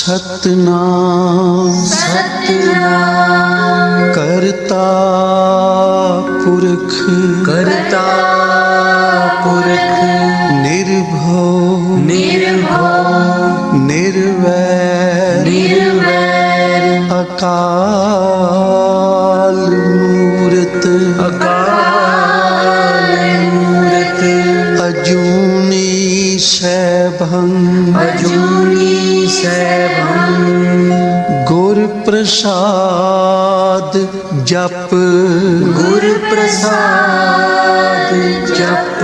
सतनाम सतनाम करता पुरख करता पुरख निर्भव निर्भव निर्वैर निर्वैर अकाल मूरत अकाल मूरत अजूनी सैभं अजूनी सैभं गुर प्रसाद जप गुर प्रसाद जप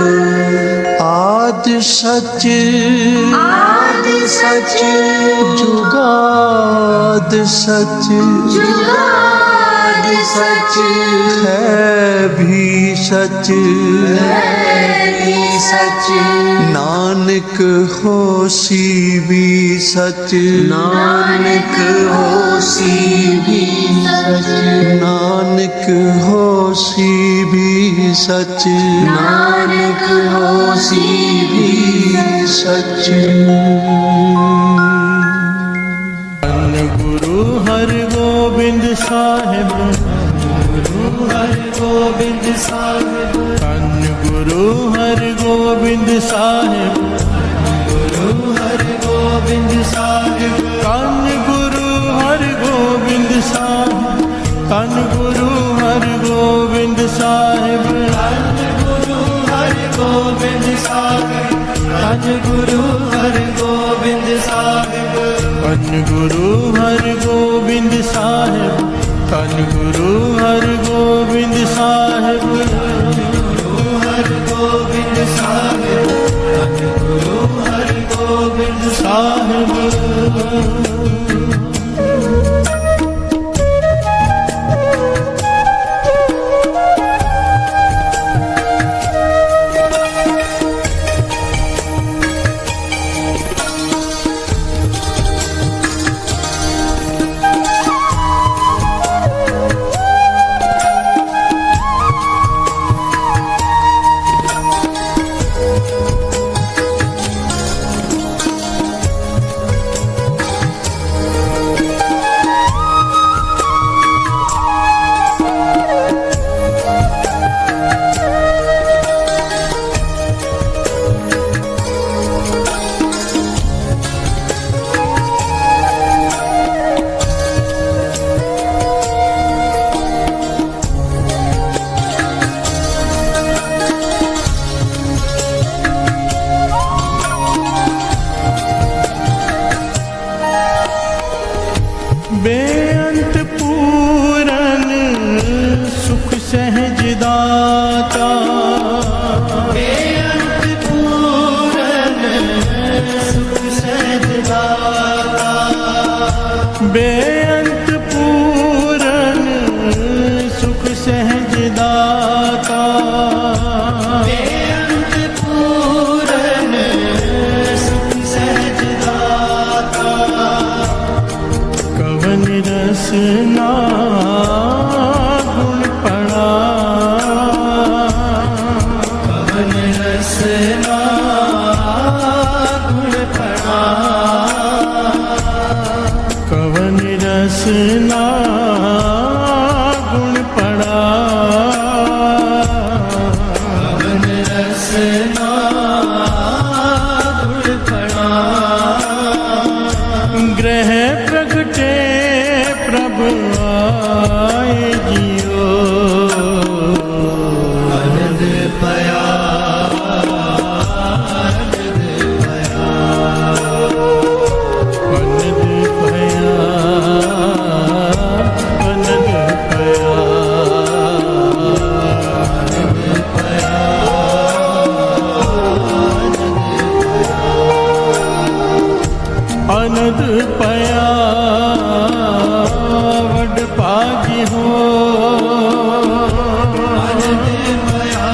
आद सच आदि सच जुगाद सच जुगाद सच है भी सच भी सच नानक होसी भी सच नानक होसी भी सच नानक होसी भी सच नानक होसी भी सच धन गुरु हर गोबिंद साहिब गुरु हर गोबिंद साहिब धन गुरु हर गोबिंद साहिब गुरु हर गोबिंद साहिब धन गुरु हर गोबिंद साहिब धन गुरु हर गोबिंद साहिब धन गुरु हर गोबिंद साहिब धन गुरु हर गोबिंद साहिब धन गुरु हर गोबिंद साहिब धन गुरु हर गोबिंद साहिब गुरु हर गोबिंद साहिब धन गुरु हर गोबिंद साहिब बेअंत पूरन सुख सहज दाता बेअंत पूरन सुख सहज दाता बेअंत पूरन सुख सहज दाता बेअंत पूरन सुख सहज दाता कवन रसना गुण पड़ा कवन रसना गुण पड़ा कवन रसना गुण पड़ा कवन रसना गुण पड़ा ग्रह प्रगटे प्रभ आए जियो आनंद पया आनंद पया आनंद पया आनंद पया आनंद पया आनंद पया वड पागी हो आनंद पया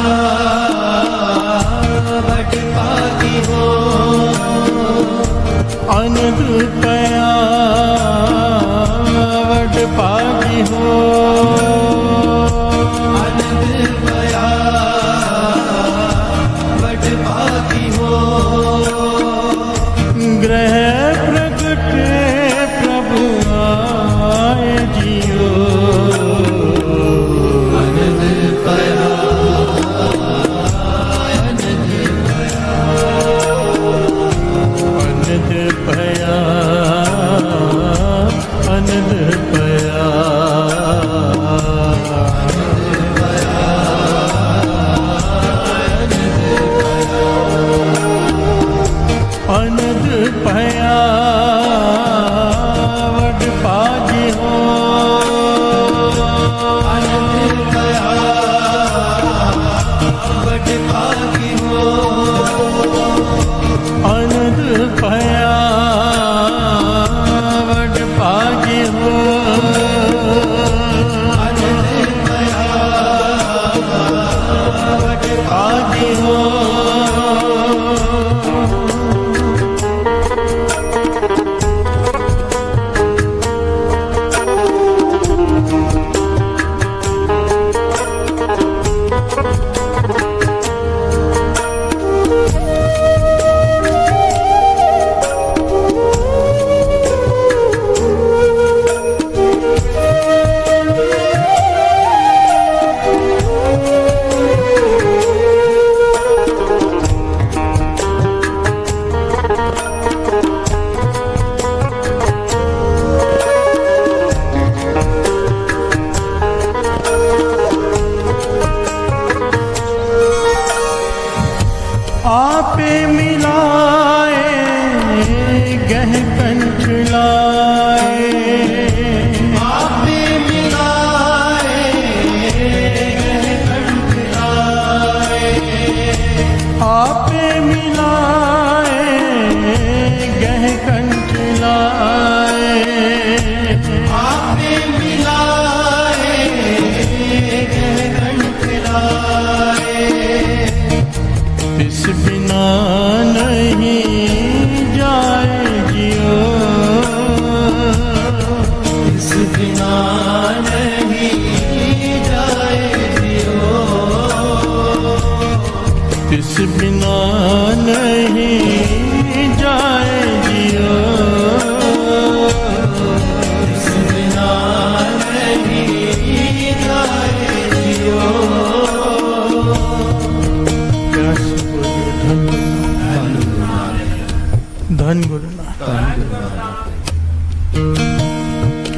वड पागी हो आनंद पया वड पागी हो आनंद पया वड पागी हो ग्रह प्रगटे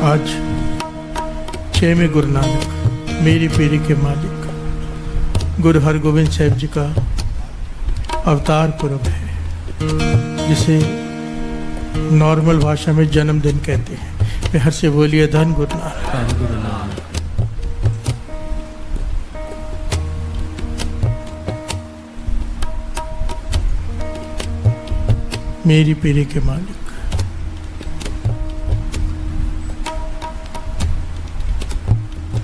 आज 6वें गुरु नानक मेरी पीढ़ी के मालिक गुरु हरगोविंद साहिब जी का अवतार पुरब है, जिसे नॉर्मल भाषा में जन्मदिन कहते हैं। प्यार से बोलिए धन गुरु नानक। मेरी पीढ़ी के मालिक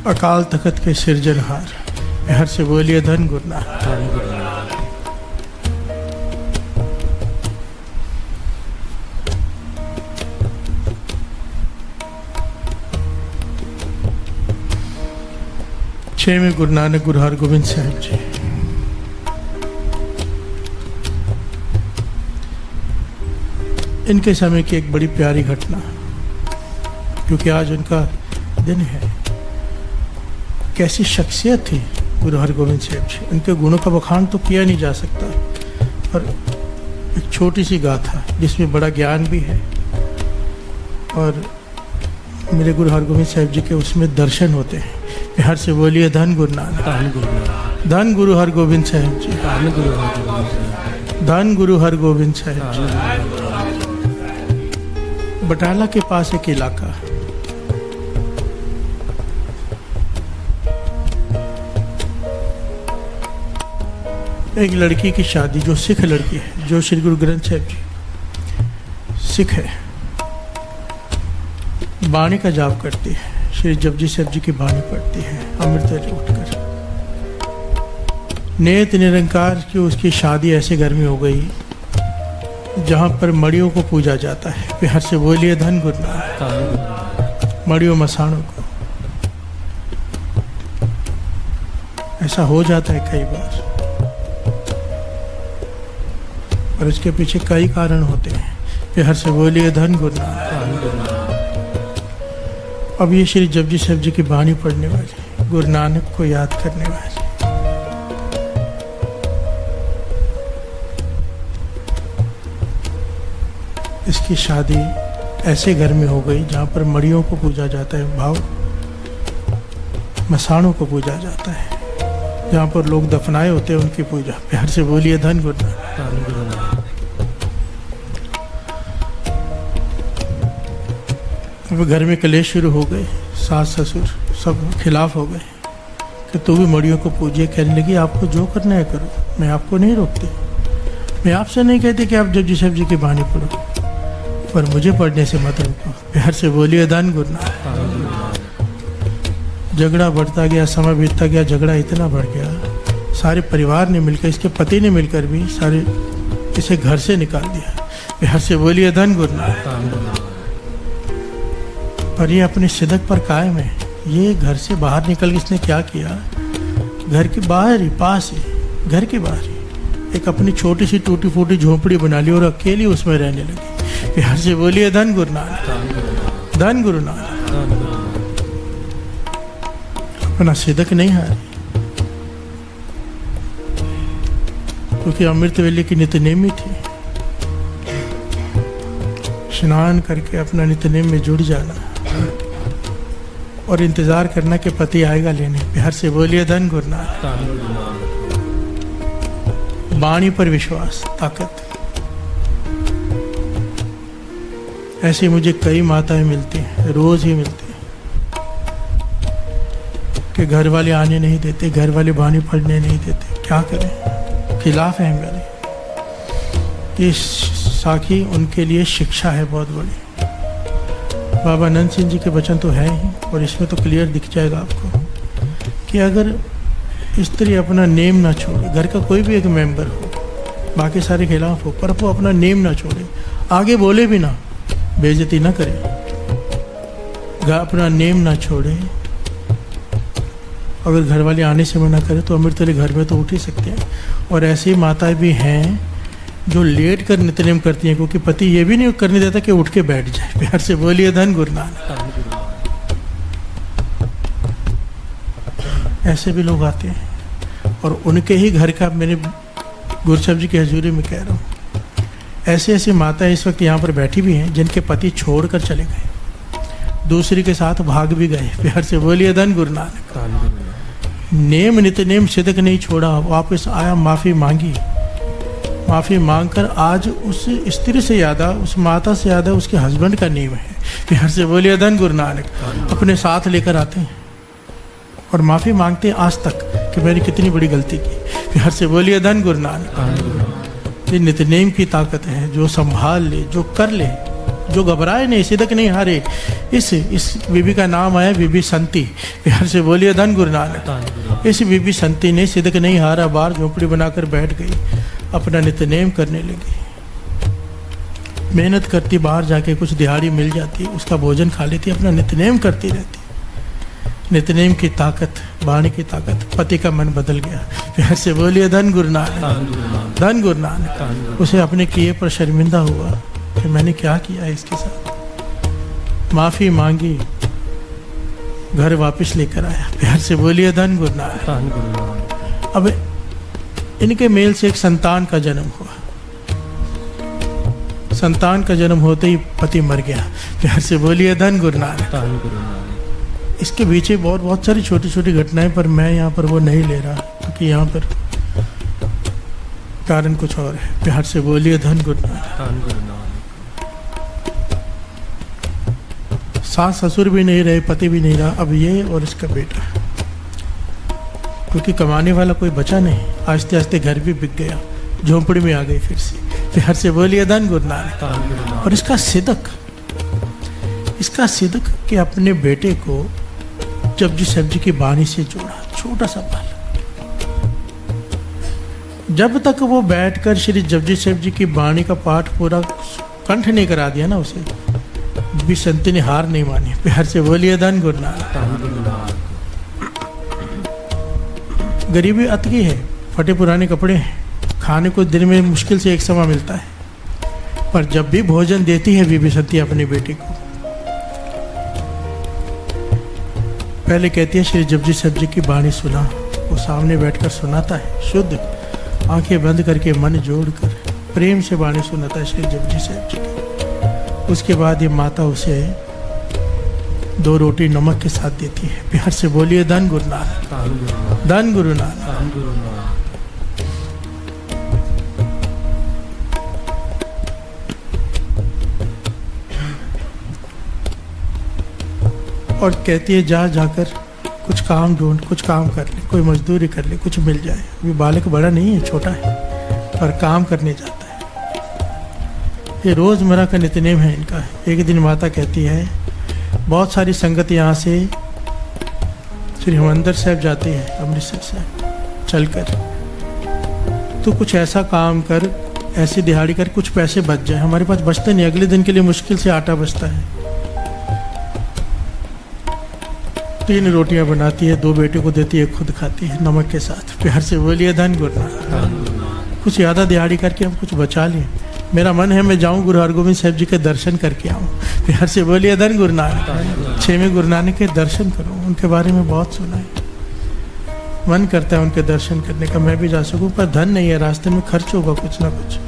अकाल तख्त के सिरजनहार, प्यार से बोलिए धन गुरु नानक। छवें गुरु नानक गुरु हरगोविंद साहिब जी इनके समय की एक बड़ी प्यारी घटना, क्योंकि आज उनका दिन है। कैसी शख्सियत थी गुरु हरगोविंद साहिब जी, उनके गुणों का बखान तो किया नहीं जा सकता, पर एक छोटी सी गाथा जिसमें बड़ा ज्ञान भी है, और मेरे गुरु हरगोविंद साहिब जी के उसमें दर्शन होते हैं। प्यार से बोलिए धन गुरु नानक। धन गुरु हरगोविंद साहिब जी। धन गुरु हरगोविंद साहिब जी। बटाला के पास एक इलाका, एक लड़की की शादी, जो सिख लड़की है, जो श्री गुरु ग्रंथ साहिब जी सिख है, बाणी का जाप करती है, श्री जपजी साहिब जी की बाणी पढ़ती है अमृत वेले उठकर। नेत निरंकार की उसकी शादी ऐसे घर में हो गई जहाँ पर मड़ियों को पूजा जाता है। प्यार से बोलिए धन गुरु नानक। मड़ियों मसाणों को ऐसा हो जाता है कई बार, और इसके पीछे कई कारण होते हैं। प्यार से बोलिए धन गुरु नानक। अब ये श्री जपजी साहिब जी की बाणी पढ़ने वाली, गुरु नानक को याद करने वाली, इसकी शादी ऐसे घर में हो गई जहाँ पर मड़ियों को पूजा जाता है, भाव मसाणों को पूजा जाता है, जहाँ पर लोग दफनाए होते हैं उनकी पूजा। प्यार से बोलिए धन गुरु नानक। अब घर में कलेश शुरू हो गए, सास ससुर सब खिलाफ हो गए कि तू भी मड़ियों को पूजिए। कहने लगी आपको जो करना है करो, मैं आपको नहीं रोकती, मैं आपसे नहीं कहती कि आप जपजी साहिब जी की बाणी पढ़ो, पर मुझे पढ़ने से मत रोको। प्यार से बोलिए धन गुरु नानक। झगड़ा बढ़ता गया, समय बीतता गया, झगड़ा इतना बढ़ गया, सारे परिवार ने मिलकर, इसके पति ने मिलकर भी सारे इसे घर से निकाल दिया। प्यार से बोलिए धन गुरु नानक। पर ये अपनी सिदक पर कायम है। ये घर से बाहर निकल के इसने क्या किया, घर के बाहर ही, पास ही, घर के बाहर ही एक अपनी छोटी सी टूटी फूटी झोपड़ी बना ली और अकेली उसमें रहने लगी। प्यार से बोलिए धन गुरु नानक। धन गुरु नानक। अपना सिदक नहीं हारी, क्योंकि अमृत वेले की नित्यनेमी थी। स्नान करके अपना नित्यनेम में जुड़ जाना और इंतजार करना कि पति आएगा लेने। प्यार से बोलिए धन गुरु नानक। बाणी पर विश्वास, ताकत। ऐसे मुझे कई माताएं मिलती हैं, रोज ही मिलती हैं, कि घर वाले आने नहीं देते, घर वाले बाणी पढ़ने नहीं देते, क्या करें, खिलाफ है मेरे। ये साखी उनके लिए शिक्षा है बहुत बड़ी। बाबा नंद सिंह जी के वचन तो है ही, और इसमें तो क्लियर दिख जाएगा आपको कि अगर स्त्री अपना नेम ना छोड़े, घर का कोई भी एक मेंबर हो, बाकी सारे खिलाफ हो, पर वो अपना नेम ना छोड़े, आगे बोले भी ना, बेइज्जती ना करे, अपना नेम ना छोड़े, अगर घर वाले आने से मना करे तो अमृत वेले घर में तो उठ ही सकते हैं। और ऐसी माताएं भी हैं जो लेट कर नित्यनेम करती हैं, क्योंकि पति ये भी नहीं करने देता कि उठ के बैठ जाए। प्यार से बोलिए धन गुरु नानक। ऐसे भी लोग आते हैं, और उनके ही घर का, मैंने गुरु साहब जी की हजूरी में कह रहा हूँ, ऐसी ऐसी माताएं इस वक्त यहाँ पर बैठी भी हैं जिनके पति छोड़कर चले गए, दूसरी के साथ भाग भी गए। प्यार से बोलिए धन गुरु नानक। नेम नित नेम सिदक नहीं छोड़ा, वापस आया, माफ़ी मांगी, माफ़ी मांगकर आज उस स्त्री से ज़्यादा, उस माता से ज़्यादा उसके हस्बैंड का नेम है। प्यार से बोलिए धन गुरु नानक। अपने साथ लेकर आते हैं और माफ़ी मांगते हैं आज तक कि मैंने कितनी बड़ी गलती की। प्यार से बोलिए धन गुरु नानक। ये नित्यनेम की ताकत है, जो संभाल ले, जो कर ले, जो घबराए नहीं, सिदक नहीं हारे। इस बीबी का नाम आया बीबी संती। प्यार से बोलिए धन गुरु नानक। इस बीबी संती ने सिदक नहीं हारा, बाहर झोपड़ी बनाकर बैठ गई, अपना नित्यनेम करने लगी, मेहनत करती, बाहर जाके कुछ दिहाड़ी मिल जाती, उसका भोजन खा लेती, अपना नित्यनेम करती रहती। नित्यनेम की ताकत, वाणी की ताकत, पति का मन बदल गया। प्यार से बोलिए धन गुरु नानक, धन गुरु नानक। उसे अपने किए पर शर्मिंदा हुआ कि मैंने क्या किया है इसके साथ। माफ़ी मांगी, घर वापस लेकर आया। प्यार से बोलिए धन गुरु नानक। अब इनके मेल से एक संतान का जन्म हुआ। संतान का जन्म होते ही पति मर गया। प्यार से बोलिए धन गुरु नानक। इसके पीछे बहुत सारी छोटी छोटी घटनाएं, पर मैं यहाँ पर वो नहीं ले रहा क्योंकि यहाँ पर कारण कुछ और है। प्यार से बोलिए धन गुरु नानक। सास ससुर भी नहीं रहे, पति भी नहीं रहा, अब ये और इसका बेटा, क्योंकि कमाने वाला कोई बचा नहीं। आस्ते आस्ते घर भी बिक गया, झोंपड़ी में आ गई फिर से। प्यार से बोलिए धन गुरु नानक। और इसका सिदक कि अपने बेटे को जपजी साहब जी की बाणी से जोड़ा, छोटा सा बालक। जब तक वो बैठकर श्री जपजी साहब जी की बाणी का पाठ पूरा कंठ नहीं करा दिया ना, उसे भी संत ने हार नहीं मानी। प्यार से बोलिए धन गुरु नानक। गरीबी अतकी है, फटे पुराने कपड़े हैं, खाने को दिन में मुश्किल से एक समय मिलता है, पर जब भी भोजन देती है बीबी सती अपनी बेटी को, पहले कहती है श्री जपजी साहब जी की बाणी सुना। वो सामने बैठकर सुनाता है, शुद्ध आंखें बंद करके, मन जोड़कर प्रेम से बाणी सुनाता है श्री जपजी साहब जी की। उसके बाद ये माता उसे 2 रोटी नमक के साथ देती है। प्यार से बोलिए धन गुरु नानक, धन गुरु नानक। और कहती है जाकर कुछ काम ढूंढ, कुछ काम कर ले, कोई मजदूरी कर ले, कुछ मिल जाए। अभी बालक बड़ा नहीं है, छोटा है, पर काम करने जाता है। ये रोज़मर्रा का नित्यनेम है इनका। एक दिन माता कहती है, बहुत सारी संगत यहाँ से श्री हरिमंदिर साहब जाती है अमृतसर से चलकर, तो कुछ ऐसा काम कर, ऐसी दिहाड़ी कर, कुछ पैसे बच जाए। हमारे पास बचते नहीं, अगले दिन के लिए मुश्किल से आटा बचता है। 3 रोटियां बनाती है, 2 बेटे को देती है, खुद खाती है नमक के साथ। प्यार से बोलिए धन गुरु नानक। कुछ ज़्यादा दिहाड़ी करके हम कुछ बचा लें। मेरा मन है मैं जाऊं गुरु हरगोविंद साहब जी के दर्शन करके आऊं। प्यार से बोलिए धन गुरु नानक। 6वें गुरु नानक के दर्शन करूं, उनके बारे में बहुत सुना है, मन करता है उनके दर्शन करने का, मैं भी जा सकूं, पर धन नहीं है, रास्ते में खर्च होगा, कुछ ना कुछ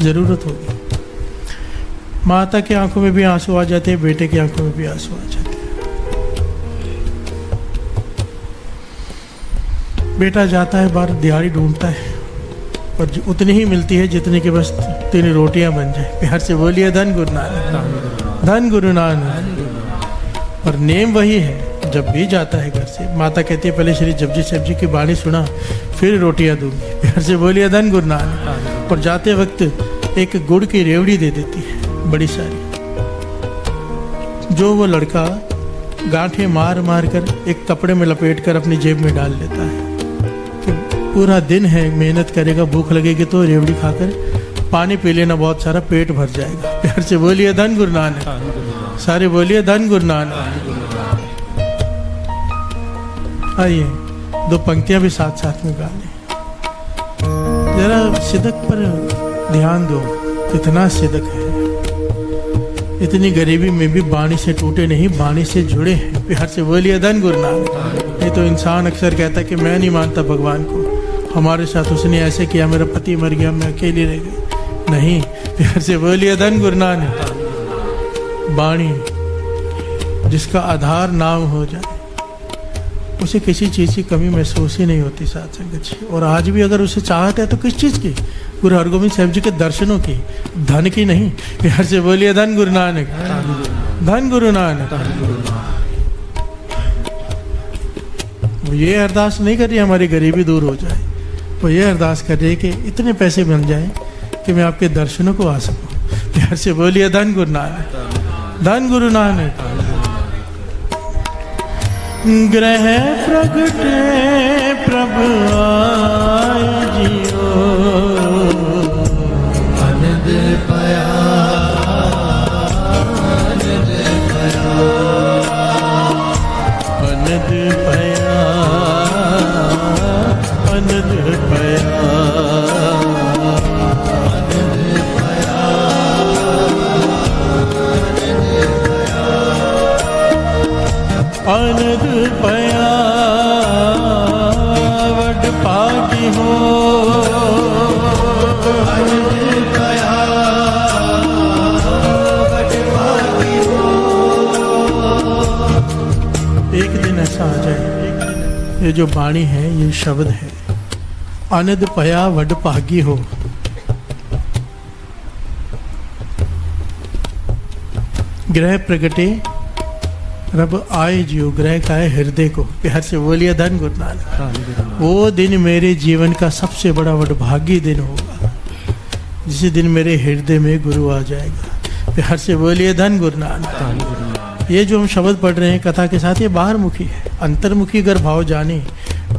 ज़रूरत होगी। माता की आंखों में भी आंसू आ जाते हैं, बेटे की आंखों में भी आंसू आ जाते हैं। बेटा जाता है बाहर, दिहाड़ी ढूंढता है, और उतनी ही मिलती है जितनी कि बस 3 रोटियां बन जाए। प्यार से बोलिए धन गुरु नानक, धन गुरु नानक। और नेम वही है, जब भी जाता है घर से, माता कहती है पहले श्री जपजी साहब जी की बाणी सुना, फिर रोटियां दूंगी। प्यार से बोलिए धन गुरु नानक। और जाते वक्त एक गुड़ की रेवड़ी दे देती है बड़ी सारी, जो वो लड़का गांठें मार मार कर एक कपड़े में लपेट कर अपनी जेब में डाल लेता है। पूरा दिन है, मेहनत करेगा, भूख लगेगी तो रेवड़ी खाकर पानी पी लेना, बहुत सारा पेट भर जाएगा। प्यार से बोलिए धन गुरु नानक। सारे बोलिए धन गुरु नानक। आइए 2 पंक्तियां भी साथ साथ में गा लें। जरा सिदक पर ध्यान दो, कितना सिदक है। इतनी गरीबी में भी बाणी से टूटे नहीं, बाणी से जुड़े हैं। प्यार से बोलिए धन गुरु नानक। नहीं तो इंसान अक्सर कहता है कि मैं नहीं मानता भगवान को, हमारे साथ उसने ऐसे किया, मेरा पति मर गया, मैं अकेली रह गई। नहीं, प्यार से बोलिए धन गुरु नानक। वाणी जिसका आधार नाम हो जाए उसे किसी चीज़ की कमी महसूस ही नहीं होती साथ संगत जी। और आज भी अगर उसे चाहत है तो किस चीज़ की? गुरु हरगोबिंद साहब जी के दर्शनों की, धन की नहीं। प्यार से बोलिए धन गुरु नानक, धन गुरु नानक। वो ये अरदास नहीं कर रही हमारी गरीबी दूर हो जाए, वो ये अरदास कर रही है कि इतने पैसे बन जाए कि मैं आपके दर्शनों को आ सकूं। प्यार से बोलिए धन गुरु नानक, धन गुरु नानक। ग्रह प्रगटे प्रभु आए जियो, आनंद पाया, आनंद पाया, आनंद पाया, आनंद पाया, आनंद पाया, वड पागी हो, आनंद पाया, वड पागी हो। एक दिन ऐसा आ जाए, ये जो वाणी है, ये शब्द है, आनंद पया वड पागी हो। ग्रह प्रगटे रब आए जियो, ग्रह का है हृदय को। प्यार से बोलिए धन गुरु नानक। वो दिन मेरे जीवन का सबसे बड़ा वडभागी दिन होगा, जिस दिन मेरे हृदय में गुरु आ जाएगा। प्यार से बोलिए धन गुरु नानक। ये जो हम शब्द पढ़ रहे हैं कथा के साथ, ये बाहरमुखी है। अंतर्मुखी अगर भाव जाने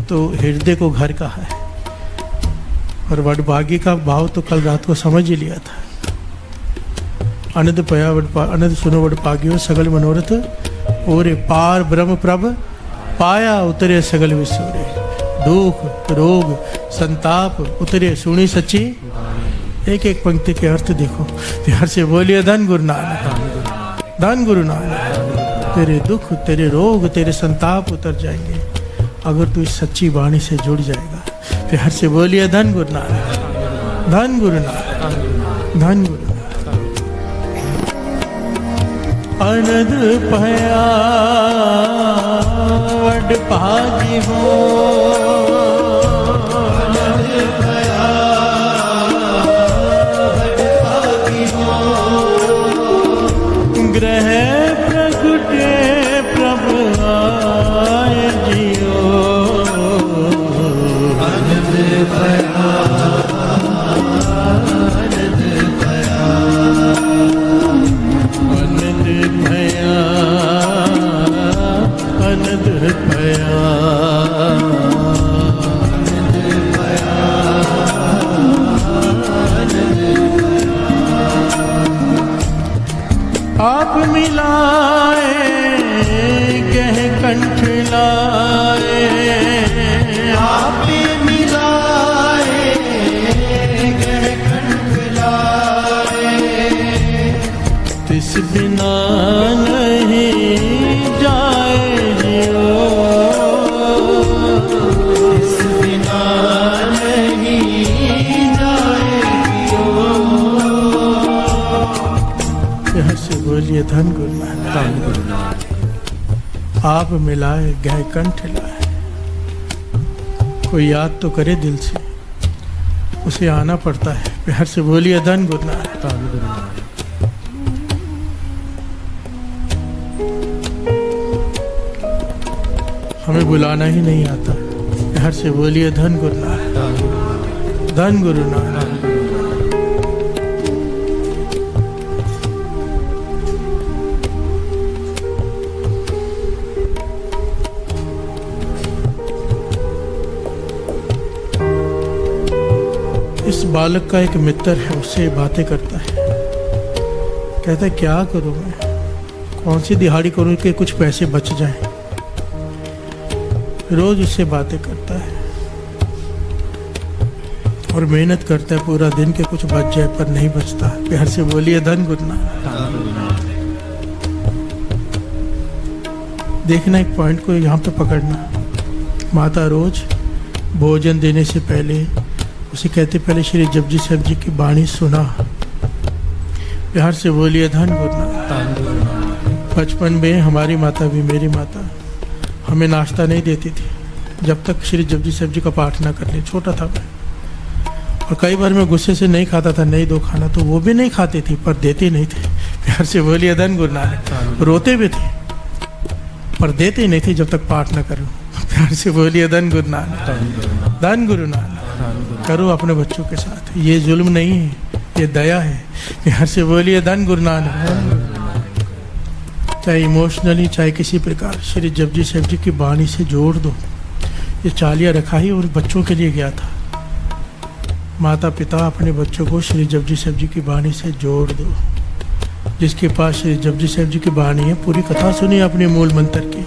तो हृदय को घर का है, और वडभागी का भाव तो कल रात को समझ ही लिया था। अनंत पया अनंत सुनो वडभागियो, सगल मनोरथ ओरे, पार ब्रह्म प्रभ पाया उतरे सगल विसोरे। दुख रोग संताप उतरे सुनी सच्ची। एक एक पंक्ति के अर्थ देखो। प्यार से बोलिए धन गुरु नानक, धन गुरु नानक। तेरे दुख तेरे रोग तेरे संताप उतर जाएंगे अगर तू इस सच्ची वाणी से जुड़ जाएगा। प्यार से बोलिए धन गुरु नानक, धन गुरु नानक, धन गुरु। आनंद पया वड भागी हो, आनंद पाया, वड पागी हो। ग्रह प्रगटे प्रभु आए जियो, आनंद पाया, आनंद पाया, आनंद भया, आनंद भया, आप मिलाए गह कंठ लाए, आप मिलाए गह कंठ लाए। तिस बिना नहीं जाए जियो, इस बिना नहीं जाएगी ओ। यहाँ से बोलिए धन गुरु नानक। आप मिलाए गह कंठ लाए। कोई याद तो करे दिल से, उसे आना पड़ता है। प्यार से बोलिए धन गुरु नानक। हमें बुलाना ही नहीं आता। प्यार से बोलिए धन गुरु नानक, धन गुरु नानक। इस बालक का एक मित्र है, उससे बातें करता है। कहता है क्या करूं मैं, कौन सी दिहाड़ी करूं कि कुछ पैसे बच जाएं। रोज उससे बातें करता है और मेहनत करता है पूरा दिन के कुछ बच जाए, पर नहीं बचता। प्यार से बोलिए धन गुरु नानक। देखना एक पॉइंट को यहाँ पे पकड़ना। माता रोज भोजन देने से पहले उसे कहते पहले श्री जपजी साहब जी की वाणी सुना, प्यार से बोलिए धन गुरु नानक। बचपन में हमारी माता भी, मेरी माता, हमें नाश्ता नहीं देती थी जब तक श्री जपजी साहब जी का पाठ ना कर ले। छोटा था मैं, और कई बार मैं गुस्से से नहीं खाता था, नहीं दो खाना, तो वो भी नहीं खाती थी पर देते नहीं थे। प्यार से बोलिए धन गुरु नानक। रोते भी थे पर देते नहीं थे जब तक पाठ ना करूं। प्यार से बोलिए धन गुरु नानक। धन गुरु नानक। करो अपने बच्चों के साथ, ये जुल्म नहीं है, ये दया है। प्यार से बोलिए धन गुरु नानक। चाहे इमोशनली चाहे किसी प्रकार श्री जपजी साहब जी की वाणी से जोड़ दो। ये चालिया रखा ही और बच्चों के लिए गया था। माता पिता अपने बच्चों को श्री जपजी साहब जी की वाणी से जोड़ दो। जिसके पास श्री जपजी साहब जी की वाणी है, पूरी कथा सुनिए अपने मूल मंत्र की।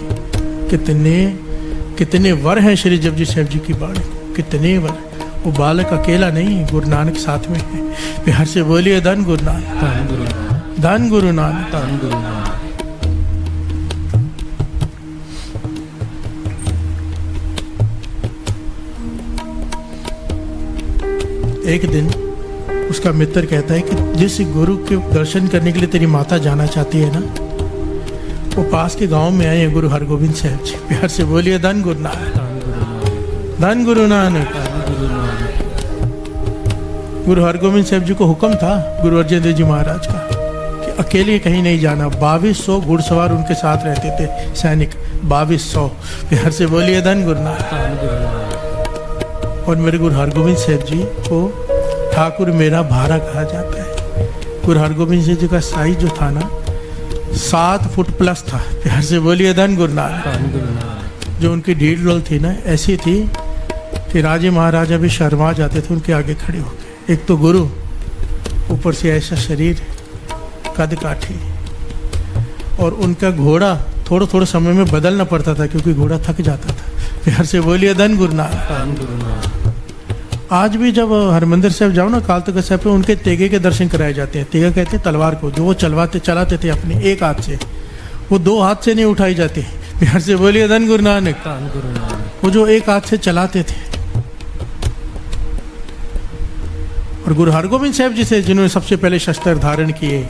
कितने वर हैं श्री जपजी साहब जी की वाणी, कितने वर। वो बालक अकेला नहीं है, गुरु नानक साथ में है। प्यार से बोलिए धन गुरु नानक। धन गुरु नानक। एक दिन उसका मित्र कहता है कि जिस गुरु के दर्शन करने के लिए तेरी माता जाना चाहती है ना, वो पास के गांव में आए हैं गुरु हरगोविंद साहब जी। प्यार से बोलिए धन गुरु नानक। धन गुरु नानक। गुरु हरगोविंद साहब जी को हुक्म था गुरु अर्जन देव जी महाराज का कि अकेले कहीं नहीं जाना। 2200 घुड़सवार उनके साथ रहते थे, सैनिक 2200। प्यार से बोलिए धन गुरु नानक। और मेरे गुरु हरगोविंद साहब जी को ठाकुर मेरा भारा कहा जाता है। गुरु हरगोविंद साहब जी का साइज जो था ना 7 फुट प्लस था। प्यार से बोलिए धन गुरु नानक। जो उनकी ढील डोल थी ना ऐसी थी कि राजे महाराजा भी शर्मा जाते थे उनके आगे खड़े होकर। एक तो गुरु, ऊपर से ऐसा शरीर, कद काठी, और उनका घोड़ा थोड़ा थोड़ा समय में बदलना पड़ता था क्योंकि घोड़ा थक जाता था। प्यार से बोलिए धन गुरु नानक। आज भी जब हरमंदिर साहब जाओ ना, काल तख्त साहब पे उनके तेगे के दर्शन कराए जाते हैं। तेगा कहते हैं तलवार को, जो वो चलाते थे अपने एक हाथ से, वो 2 हाथ से नहीं उठाई जाती। प्यार से बोलिए धन गुरु नानक। वो जो एक हाथ से चलाते थे। और गुरु हरगोविंद साहब जी से जिन्होंने सबसे पहले शस्त्र धारण किए,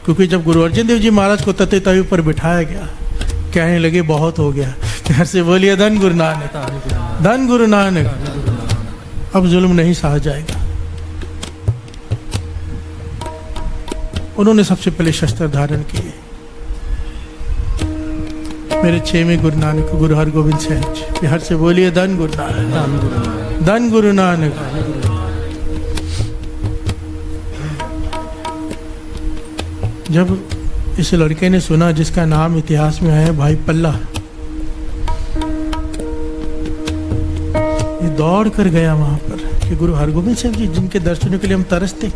क्योंकि जब गुरु अर्जन देव जी महाराज को तते तवे पर बिठाया गया, कहने लगे बहुत हो गया। प्यार से बोलिए धन गुरु नानक। धन गुरु नानक। अब जुल्म नहीं सहा जाएगा। उन्होंने सबसे पहले शस्त्र धारण किए। मेरे 6वें गुरु नानक गुरु हरगोविंद साहब जी। प्यार से बोलिए धन गुरु नानक। धन गुरु नानक। जब इस लड़के ने सुना जिसका नाम इतिहास में आया भाई पल्ला, ये दौड़ कर गया वहां पर कि गुरु हरगोविंद साहब जी जिनके दर्शनों के लिए हम तरसते,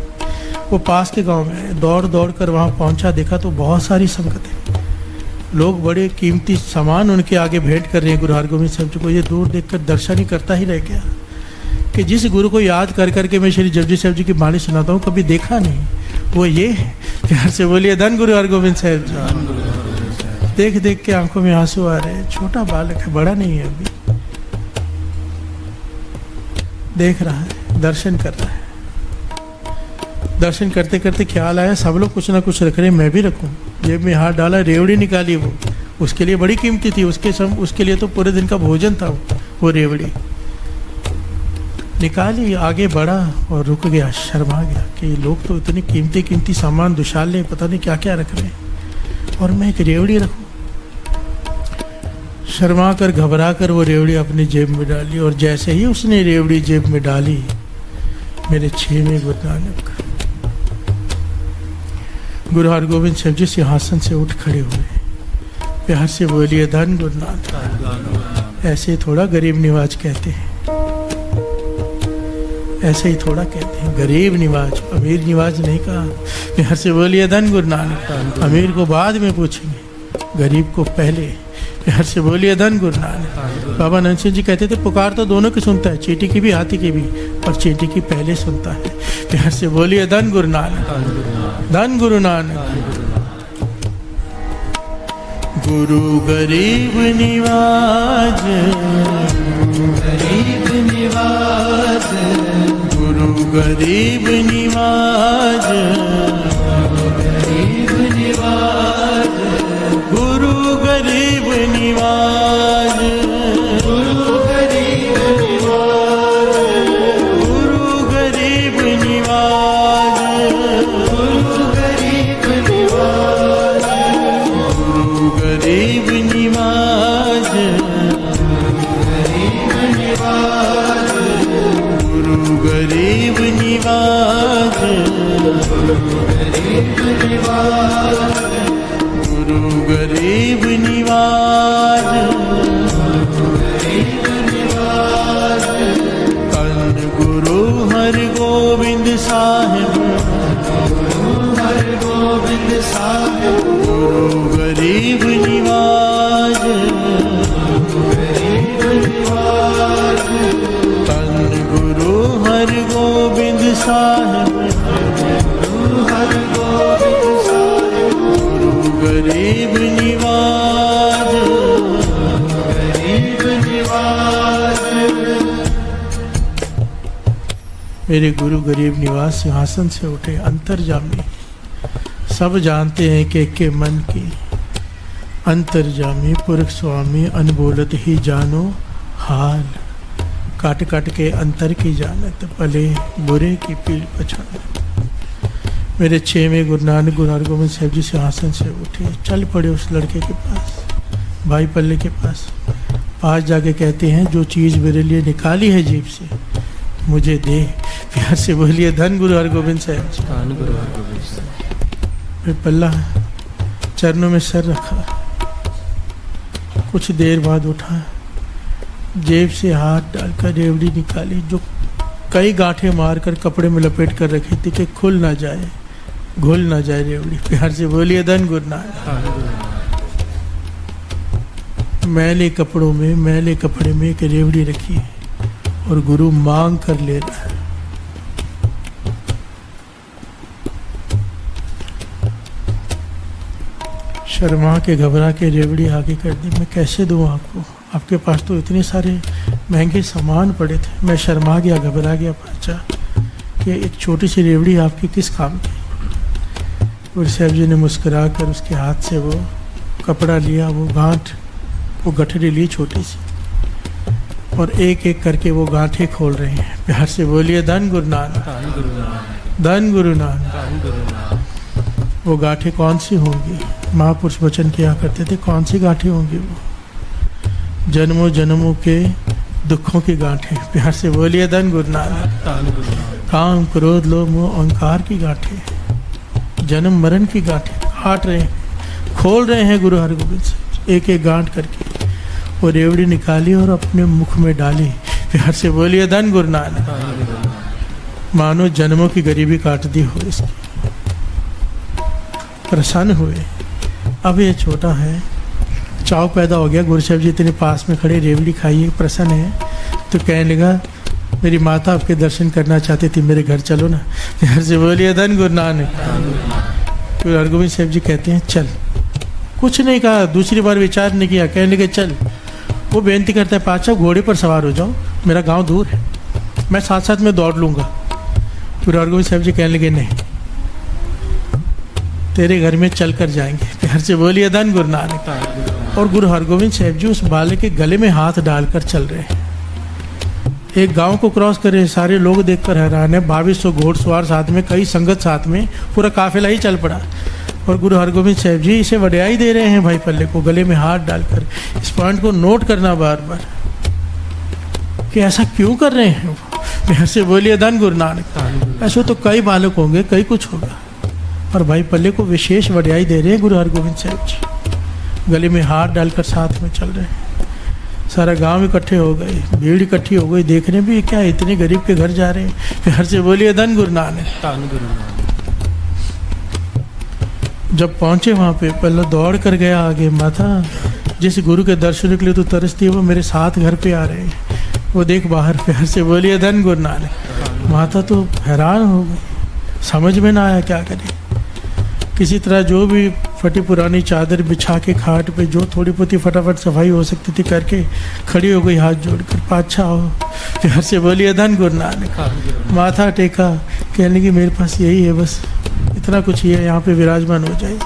वो पास के गांव में आए। दौड़ दौड़ कर वहां पहुंचा, देखा तो बहुत सारी संगतें, लोग बड़े कीमती सामान उनके आगे भेंट कर रहे हैं गुरु हरगोविंद साहब जी को। ये दूर देखकर दर्शन ही करता ही रह गया कि जिस गुरु को याद कर करके मैं श्री जपजी साहब जी की वाणी सुनाता हूँ, कभी देखा नहीं, वो ये है। प्यार से बोलिए धन गुरु हरगोविंद साहब जी। देख देख के आंखों में आंसू आ रहे हैं। छोटा बालक है, बड़ा नहीं है, अभी देख रहा है, दर्शन कर रहा है। दर्शन करते करते ख्याल आया सब लोग कुछ ना कुछ रख रहे, मैं भी रखूं। जेब में हाथ डाला, रेवड़ी निकाली। वो उसके लिए बड़ी कीमती थी, उसके लिए तो पूरे दिन का भोजन था वो रेवड़ी निकाली। आगे बढ़ा और रुक गया, शर्मा गया कि लोग तो इतने कीमती कीमती सामान दुशाल ले, पता नहीं क्या क्या रख रहे हैं और मैं एक रेवड़ी रखूं। शर्मा कर घबरा कर वो रेवड़ी अपनी जेब में डाली, और जैसे ही उसने रेवड़ी जेब में डाली, मेरे 6वें गुरु नानक गुरु हरगोविंद साहब जी सिंहासन से उठ खड़े हुए। प्यार से बोलिए धन गुरु नानक। ऐसे थोड़ा गरीब निवाज कहते हैं, ऐसे ही थोड़ा कहते हैं गरीब निवाज, अमीर निवाज नहीं कहा। प्यार से बोलिए धन गुरु नानक। अमीर को बाद में पूछेंगे, गरीब को पहले। प्यार से बोलिए धन गुरु नानक। बाबा नंद सिंह जी कहते थे पुकार तो दोनों की सुनता है, चींटी की भी हाथी की भी, पर चींटी की पहले सुनता है। प्यार से बोलिए धन गुरु नानक। धन गुरु नानक। गुरु गरीब निवाज, गरीब निवाज, गुरु गरीब निवाज, गरीब निवाज, गुरु गरीब निवाज, गुरु गरीब निवाज, गुरु गरीब निवाज, गुरु गरीब निवाज, गुरु गरीब निवाज, गरीब निवाज, गुरु गरीब निवाज, गरीब निवाज, गुरु गरीब निवाज, गरीब निवाज, धन गुरु हरि गोविंद साहिब, हर गोविंद साहिब, गुरु गरीब निवाज, गरीब निवाज, धन गुरु हरि गोविंद साहिब, हर गोविंद साहिब, गुरु गरीब निवाज। गरीब निवाज। मेरे गुरु गरीब निवास सिंहासन से उठे अंतर्जामी, सब जानते हैं के मन की अंतर्जामी पुरख स्वामी, अनबोलत ही जानो हाल, काट काट के अंतर की जानत, भले बुरे की पीड़ पछाड़। मेरे 6वें गुरु नानक गुरु हरगोबिंद साहिब जी सिंहासन से उठे, चल पड़े उस लड़के के पास, भाई पल्ले के पास जाके कहते हैं, जो चीज़ मेरे लिए निकाली है जेब से मुझे दे। प्यार से बोलिए धन गुरु हरगोबिंद साहिब जी। फिर पल्ला चरणों में सर रखा, कुछ देर बाद उठा, जेब से हाथ डालकर रेवड़ी निकाली, जो कई गांठें मारकर कपड़े में लपेट कर रखी थी कि खुल ना जाए, घुल ना जाए रेवड़ी। प्यार से बोलिए धन गुरु नानक। मैले कपड़ों में, मैले कपड़े में एक रेवड़ी रखी है और गुरु मांग कर ले रहा है। शर्मा के घबरा के रेवड़ी आगे कर दी। मैं कैसे दूं आपको, आपके पास तो इतने सारे महंगे सामान पड़े थे। मैं शर्मा गया, घबरा गया, पाचा कि एक छोटी सी रेवड़ी आपकी किस काम की। गुरु साहब जी ने मुस्कुरा कर उसके हाथ से वो कपड़ा लिया, वो गांठ, वो गठरी ली छोटी सी, और एक एक करके वो गांठें खोल रहे हैं। प्यार से बोलिए धन गुरु नानक, धन गुरु नानक। वो गांठें कौन सी होंगी? महापुरुष वचन किया करते थे, कौन सी गांठें होंगी? वो जन्मों जन्मों के दुखों की गांठें। प्यार से बोलिए धन गुरु नानक। काम क्रोध लोभ मोह अहंकार की गांठें, जन्म मरण की गांठें काट रहे हैं, खोल रहे हैं गुरु हरगोबिंद साहिब। एक एक गांठ करके वो रेवड़ी निकाली और अपने मुख में डाली। प्यार से बोलिए धन गुरु नानक। मानो जन्मों की गरीबी काट दी हो इसकी। प्रसन्न हुए। अब ये छोटा है, चाव पैदा हो गया। गुरु साहब जी इतने पास में खड़े, रेवड़ी खाइए, प्रसन्न है, तो कहने लगा मेरी माता आपके दर्शन करना चाहती थी, मेरे घर चलो ना। प्यार से बोलिए धन गुरु नानक। गुरु हरगोबिंद साहिब जी कहते हैं चल। कुछ नहीं कहा, दूसरी बार विचार नहीं किया, कहने लगे चल। वो बेनती करता है, पाचा घोड़े पर सवार हो जाओ, मेरा गांव दूर है, मैं साथ साथ में दौड़ लूँगा। गुरु हरगोबिंद साहिब जी कहने लगे नहीं, तेरे घर में चल कर जाएंगे। प्यार से बोलिए धन गुरु नानक। और गुरु हरगोबिंद साहिब जी उस बालक के गले में हाथ डालकर चल रहे हैं। एक गांव को क्रॉस करे, सारे लोग देखकर हैरान है। 2200 घोड़सवार साथ में, कई संगत साथ में, पूरा काफिला ही चल पड़ा। और गुरु हरगोबिंद साहिब जी इसे वड्याई दे रहे हैं भाई पल्ले को, गले में हाथ डालकर। इस पॉइंट को नोट करना बार बार कि ऐसा क्यों कर रहे हैं। प्यार से बोलिए धन गुरु नानक। ऐसे तो कई बालक होंगे, कई कुछ होगा, और भाई पल्ले को विशेष वड्याई दे रहे हैं गुरु हरगोबिंद साहिब जी। गले में हाथ डालकर साथ में चल रहे हैं। सारा गांव इकट्ठे हो गए, भीड़ इकट्ठी हो गई, देखने भी क्या इतने गरीब के घर जा रहे हैं। प्यार से बोलिए धन गुरु नानक। जब पहुंचे वहां पे, पल्ला दौड़ कर गया आगे। माता, जिस गुरु के दर्शन के लिए तो तरसती है, वो मेरे साथ घर पे आ रहे हैं, वो देख बाहर। प्यार से बोलिए धन गुरु नानक। माता तो हैरान हो गई, समझ में ना आया क्या करे। किसी तरह जो भी फटी पुरानी चादर बिछा के खाट पे जो थोड़ी बहुत फटाफट सफाई हो सकती थी करके खड़ी हो गई हाथ जोड़कर, पाछा हो, प्यार से बोलिए धन गुरु नानक। माथा टेका, कहने लगी मेरे पास यही है, बस इतना कुछ ही है, यहाँ पे विराजमान हो जाइए।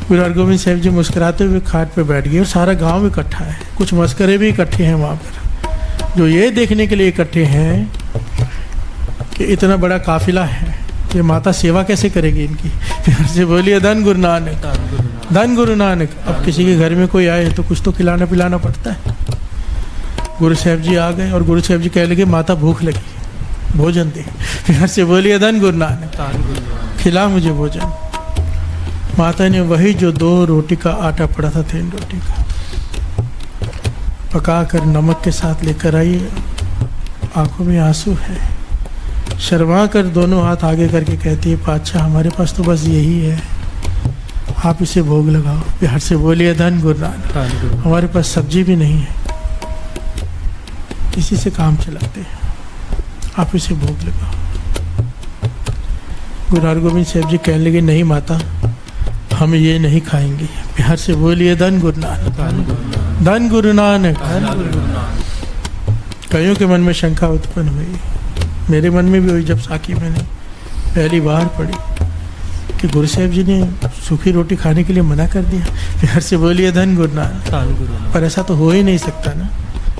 गुरु हरगोबिंद साहब जी मुस्कुराते हुए खाट पे बैठ गए और सारा गांव इकट्ठा है, कुछ मस्करे भी इकट्ठे हैं वहाँ पर, जो ये देखने के लिए इकट्ठे हैं कि इतना बड़ा काफिला है, ये माता सेवा कैसे करेगी इनकी। प्यार से बोलिए धन गुरु नानक, धन गुरु नानक। अब किसी के घर में कोई आए तो कुछ तो खिलाना पिलाना पड़ता है। गुरु साहब जी आ गए और गुरु साहब जी कहने लगे माता भूख लगी, भोजन दे। प्यार से बोलिए धन गुरु नानक, खिला मुझे भोजन। माता ने वही जो 2 रोटी का आटा पड़ा था 3 रोटी का पका कर नमक के साथ लेकर आई। आंखों में आंसू है, शर्मा कर दोनों हाथ आगे करके कहती है पातशाह हमारे पास तो बस यही है, आप इसे भोग लगाओ। प्यार से बोलिए धन गुरु नानक। हमारे पास सब्जी भी नहीं है, इसी से काम चलाते हैं, आप इसे भोग लगाओ। गुरु हरगोबिंद साहब जी कहने लगे नहीं माता, हम ये नहीं खाएंगे। प्यार से बोलिए धन गुरु नानक, धन गुरु नानक। कईयों के मन में शंका उत्पन्न हुई, मेरे मन में भी हुई जब साखी मैंने पहली बार पढ़ी कि गुरु साहब जी ने सूखी रोटी खाने के लिए मना कर दिया। प्यार से बोलिए धन गुरु नानक। पर ऐसा तो हो ही नहीं सकता ना,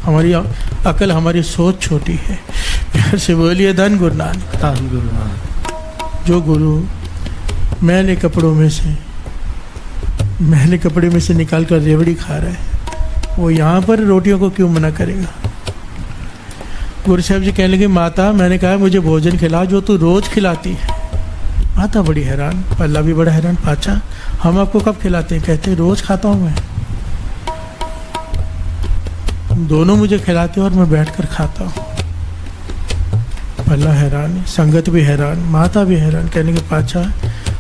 हमारी अकल हमारी सोच छोटी है। प्यार से बोलिए धन गुरु नानक। जो गुरु मैले कपड़े में से निकाल कर रेवड़ी खा रहा है, वो यहाँ पर रोटियों को क्यों मना करेगा। गुरु साहब जी कहने लगे माता मैंने कहा मुझे भोजन खिला जो तू रोज खिलाती है। माता बड़ी हैरान, पल्ला भी बड़ा हैरान, पाचा हम आपको कब खिलाते हैं। कहते रोज खाता हूँ मैं, दोनों मुझे खिलाते और मैं बैठकर खाता हूँ। पल्ला हैरान है, संगत भी हैरान, माता भी हैरान। कहने के पाचा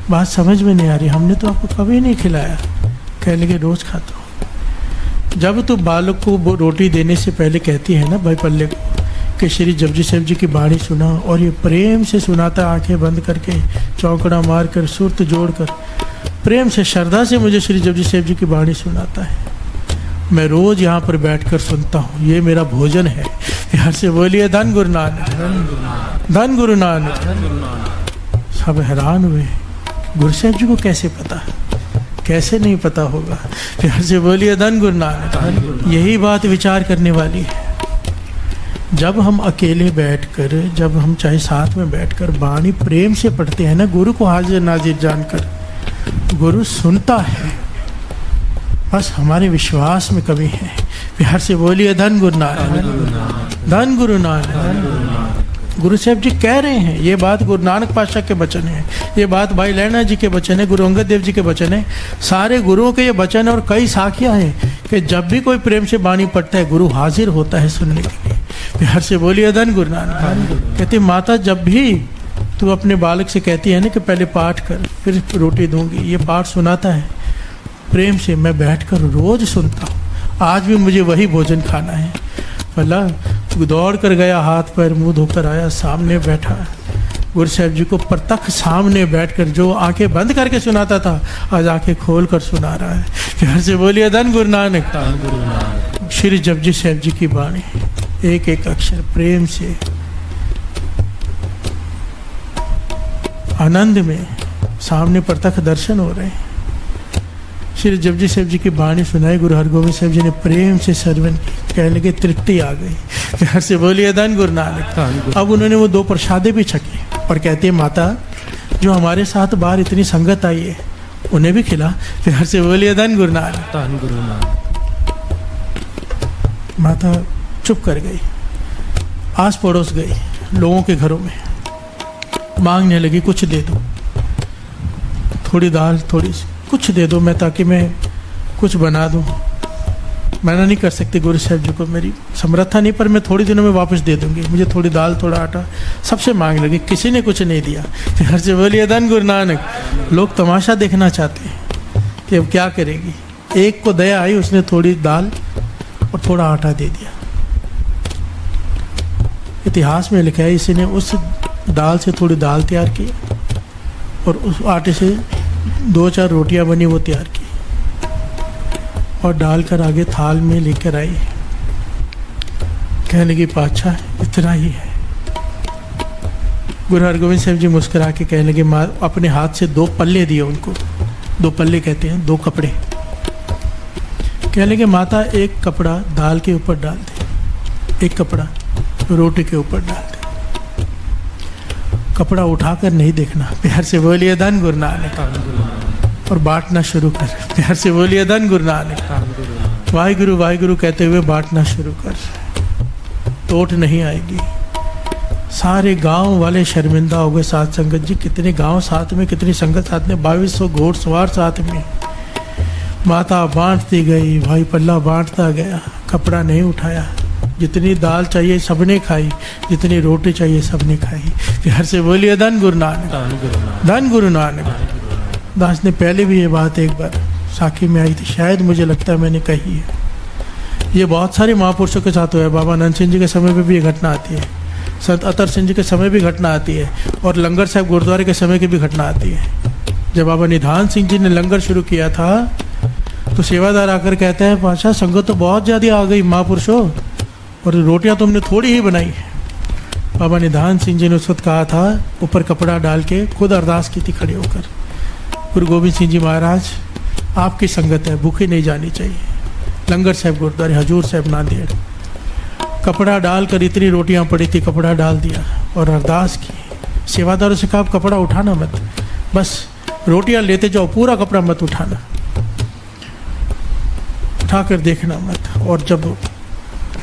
बात समझ में नहीं आ रही, हमने तो आपको कभी नहीं खिलाया। कहने के रोज खाता हूँ। जब तू बालक को वो रोटी देने से पहले कहती है ना भाई पल्ले को कि श्री जपजी साहब जी की बाणी सुना, और ये प्रेम से सुनाता, आंखें बंद करके चौकड़ा मार कर सुरत जोड़ कर प्रेम से श्रद्धा से मुझे श्री जपजी साहब जी की बाणी सुनाता है। मैं रोज यहाँ पर बैठकर सुनता हूँ, ये मेरा भोजन है। प्यार से बोलिए धन गुरु नानक, धन गुरु नानक। सब हैरान हुए, गुरु साहब जी को कैसे पता, कैसे नहीं पता होगा। प्यार से बोलिए धन गुरु नानक। यही बात विचार करने वाली है। जब हम अकेले बैठकर, जब हम चाहे साथ में बैठकर बाणी प्रेम से पढ़ते हैं ना, गुरु को हाजिर नाजिर जानकर, गुरु सुनता है। बस हमारे विश्वास में कमी है। प्यार से बोलिए धन गुरु नानक, धन गुरु नानक। गुरु साहब जी कह रहे हैं, ये बात गुरु नानक पातशाह के वचन है, ये बात भाई लहना जी के वचन है, गुरु अंगद देव जी के वचन है, सारे गुरुओं के ये वचन है। और कई साखियाँ हैं कि जब भी कोई प्रेम से बाणी पढ़ता है गुरु हाजिर होता है सुनने के लिए। प्यार से बोलिए धन गुरु नानक। कहती माता जब भी तू अपने बालक से कहती है ना कि पहले पाठ कर फिर रोटी दूंगी, ये पाठ सुनाता है प्रेम से, मैं बैठकर रोज सुनता हूँ। आज भी मुझे वही भोजन खाना है। भला दौड़ कर गया, हाथ पैर मुंह धोकर आया, सामने बैठा गुरु साहब जी को प्रत्यक्ष सामने बैठकर जो आंखें बंद करके सुनाता था आज आंखें खोल कर सुना रहा है। प्यार से बोलिए धन गुरु नानक। श्री जपजी साहब जी की बाणी, एक एक अक्षर प्रेम से आनंद में सामने प्रत्यक्ष दर्शन हो रहे हैं। श्री जपजी साहब जी की बाणी सुनाई, गुरु हरगोबिंद साहब जी ने प्रेम से श्रवण की। कहने लगे तृप्ति आ गई। प्यार से बोलिए धन गुरु नानक। अब उन्होंने वो 2 प्रसादे भी छकी और कहती है माता जो हमारे साथ बाहर इतनी संगत आई है उन्हें भी खिला। प्यार से बोलिए धन गुरु नानक, धन गुरु नानक। माता चुप कर गई, आस पड़ोस गई लोगों के घरों में, मांगने लगी कुछ दे दो, थोड़ी दाल थोड़ी कुछ दे दो मैं, ताकि मैं कुछ बना दूं। मना नहीं कर सकती गुरु साहब जी को, मेरी समर्था नहीं, पर मैं थोड़ी दिनों में वापस दे दूंगी, मुझे थोड़ी दाल थोड़ा आटा। सबसे मांग लगी, किसी ने कुछ नहीं दिया। फिर से बोलिए धन गुरु नानक। लोग तमाशा देखना चाहते हैं कि अब क्या करेगी। एक को दया आई, उसने थोड़ी दाल और थोड़ा आटा दे दिया। इतिहास में लिखा है इसी ने उस दाल से थोड़ी दाल तैयार की और उस आटे से 2-4 रोटियां बनी वो तैयार की और डालकर आगे थाल में लेकर आई। कहने लगी पातशाह इतना ही है। गुरु हरगोविंद साहब जी मुस्कुरा के कहने लगे, माँ अपने हाथ से 2 पल्ले दिए उनको। 2 पल्ले कहते हैं 2 कपड़े। कहने लगे माता एक कपड़ा दाल के ऊपर डाल दे, एक कपड़ा रोटी के ऊपर डाल दे। कपड़ा उठाकर नहीं देखना, प्यार से बोलिए धन गुरु नानक। और बांटना शुरू कर, प्यार से बोलिए धन गुरु नानक। वाहिगुरु वाहिगुरु कहते हुए बांटना शुरू कर, टोट नहीं आएगी। सारे गांव वाले शर्मिंदा हो गए। साथ संगत जी, कितने गांव साथ में, कितनी संगत साथ में, 2200 घोड़सवार साथ में। माता बांटती गई, भाई पल्ला बांटता गया, कपड़ा नहीं उठाया। जितनी दाल चाहिए सबने खाई, जितनी रोटी चाहिए सबने खाई। प्यार से बोलिए धन गुरु नानक, धन गुरु नानक। दास ने पहले भी ये बात एक बार साखी में आई थी, शायद मुझे लगता है मैंने कही है। ये बहुत सारे महापुरुषों के साथ हुआ है। बाबा नंद सिंह जी के समय पे भी ये घटना आती है, संत अतर सिंह जी के समय भी घटना आती है, और लंगर साहब गुरुद्वारे के समय की भी घटना आती है। जब बाबा निधान सिंह जी ने लंगर शुरू किया था तो सेवादार आकर कहते हैं, पातशाह संगत तो बहुत ज़्यादा आ गई महापुरुषों, और रोटियां तुमने थोड़ी ही बनाई है। बाबा निधान सिंह जी ने उस वक्त कहा था, ऊपर कपड़ा डाल के खुद अरदास की थी खड़े होकर, गुरु गोविंद सिंह जी महाराज आपकी संगत है, भूखी नहीं जानी चाहिए। लंगर साहब गुरुद्वारे, हजूर साहब नांदेड़। कपड़ा डालकर इतनी रोटियां पड़ी थी, कपड़ा डाल दिया और अरदास की। सेवादारों से कहा कपड़ा उठाना मत, बस रोटियां लेते जाओ, पूरा कपड़ा मत उठाना, उठाकर देखना मत। और जब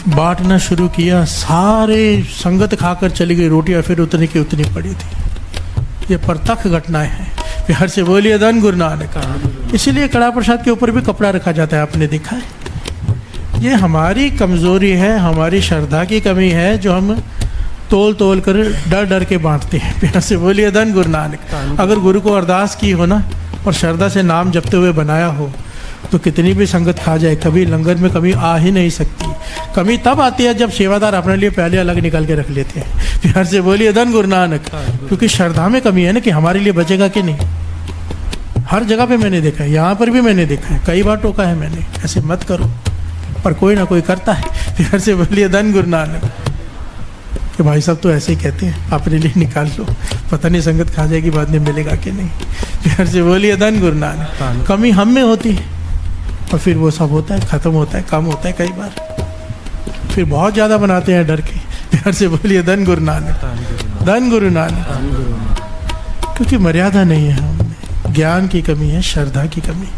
बांटना शुरू किया, सारे संगत खाकर चली गई, रोटियां फिर उतनी की उतनी पड़ी थी। ये प्रत्यक्ष घटनाएं हैं। प्यार से बोलिए धन गुरु नानक। इसीलिए कड़ा प्रसाद के ऊपर भी कपड़ा रखा जाता है, आपने देखा है। ये हमारी कमज़ोरी है, हमारी श्रद्धा की कमी है, जो हम तोल तोल कर डर डर के बांटते हैं। प्यार से बोलिए धन गुरु नानक। अगर गुरु को अरदास की हो ना, और श्रद्धा से नाम जपते हुए बनाया हो, तो कितनी भी संगत खा जाए, कभी लंगर में कमी आ ही नहीं सकती। कमी तब आती है जब सेवादार अपने लिए पहले अलग निकाल के रख लेते हैं। प्यार से बोलिए धन गुरु नानक। क्योंकि श्रद्धा में कमी है ना, कि हमारे लिए बचेगा कि नहीं। हर जगह पे मैंने देखा है, यहाँ पर भी मैंने देखा है, कई बार टोका है मैंने, ऐसे मत करो, पर कोई ना कोई करता है। प्यार से बोलिए धन गुरु नानक। कि भाई साहब तो ऐसे ही कहते हैं, अपने लिए निकाल लो, पता नहीं संगत खा जाएगी, बाद में मिलेगा कि नहीं। प्यार से बोलिए धन गुरु नानक। कमी हम में होती है, और फिर वो सब होता है, ख़त्म होता है, कम होता है कई बार, फिर बहुत ज़्यादा बनाते हैं डर के। प्यार से बोलिए धन गुरु नानक, धन गुरु नानक। क्योंकि मर्यादा नहीं है हमने, ज्ञान की कमी है, श्रद्धा की कमी।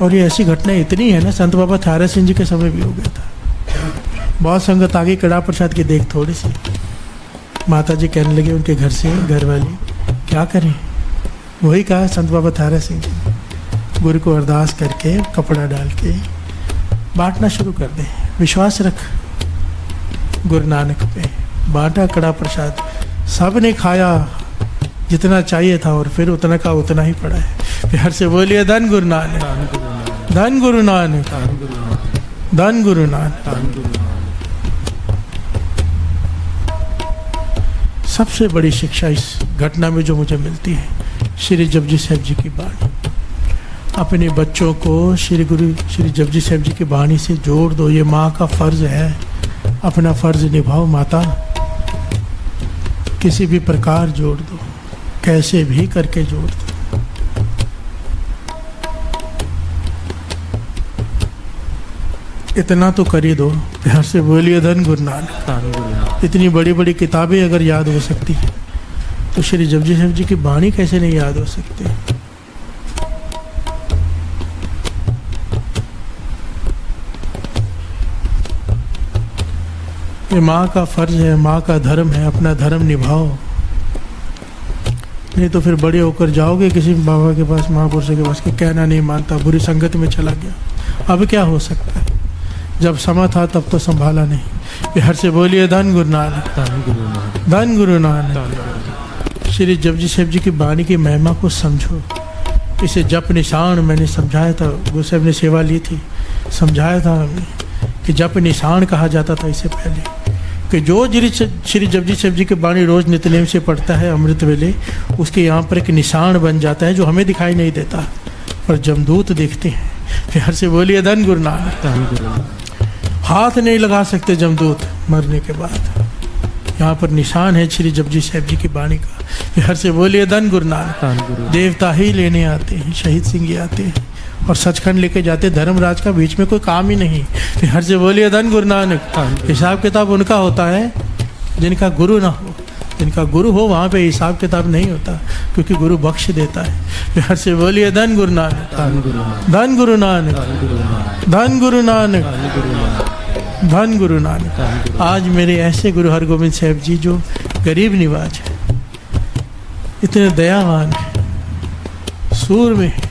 और ये ऐसी घटनाएं इतनी है ना, संत बाबा थारा सिंह जी के समय भी हो गया था। बहुत संगत आगे कड़ा प्रसाद की देख थोड़ी सी, माता जी कहने लगे उनके घर से, घर वाली क्या करें। वही कहा संत बाबा थारा सिंह जी, गुरु को अरदास करके कपड़ा डाल के बांटना शुरू कर दे। विश्वास रख गुरु नानक पे। बांटा कड़ा प्रसाद, सब ने खाया जितना चाहिए था, और फिर उतना का उतना ही पड़ा है। प्यार से बोलिए धन गुरु नानक, धन गुरु नानक, धन गुरु नानक। सबसे बड़ी शिक्षा इस घटना में जो मुझे मिलती है, श्री जपजी साहब जी की बाणी। अपने बच्चों को श्री गुरु श्री जपजी साहब जी की बाणी से जोड़ दो। ये माँ का फर्ज है, अपना फर्ज निभाओ माता, किसी भी प्रकार जोड़ दो, कैसे भी करके जोड़ दो। इतना तो कर ही दो। प्यार से बोलिए धन गुरु नानक। इतनी बड़ी बड़ी किताबें अगर याद हो सकती है, तो श्री जपजी साहब जी की बाणी कैसे नहीं याद हो सकती। ये माँ का फर्ज है, माँ का धर्म है, अपना धर्म निभाओ। नहीं तो फिर बड़े होकर जाओगे किसी बाबा के पास, महापुरुषों के पास, कि कहना नहीं मानता, बुरी संगत में चला गया। अब क्या हो सकता है, जब समा था तब तो संभाला नहीं। प्यार से बोलिए धन गुरु नानक, धन गुरु नानक। श्री जपजी साहब जी की बाणी की महिमा को समझो। इसे जप निशान मैंने समझाया था, गुरु साहब ने सेवा ली थी, समझाया था हमें कि जप निशान कहा जाता था इसे पहले। कि जो श्री जपजी साहिब जी की बाणी रोज़ नित्यनेम से पढ़ता है अमृत वेले, उसके यहाँ पर एक निशान बन जाता है जो हमें दिखाई नहीं देता, पर जमदूत देखते हैं। प्यार से बोलिए धन गुरु नानक। हाथ नहीं लगा सकते जमदूत मरने के बाद। यहाँ पर निशान है श्री जपजी साहिब जी की बाणी का। प्यार से बोलिए धन गुरु नानक। देवता ही लेने आते हैं, शहीद सिंह ही आते हैं और सचखंड लेके जाते, धर्मराज का बीच में कोई काम ही नहीं। प्यार से बोलिए धन गुरु नानक। हिसाब किताब उनका होता है जिनका गुरु ना हो। जिनका गुरु हो वहाँ पे हिसाब किताब नहीं होता, क्योंकि गुरु बख्श देता है। प्यार से बोलिए धन गुरु नानक। धन गुरु नानक। धन गुरु नानक। धन गुरु नानक। आज मेरे ऐसे गुरु हरगोबिंद साहिब जी जो गरीब निवाज है, इतने दयावान है, सूरमे हैं,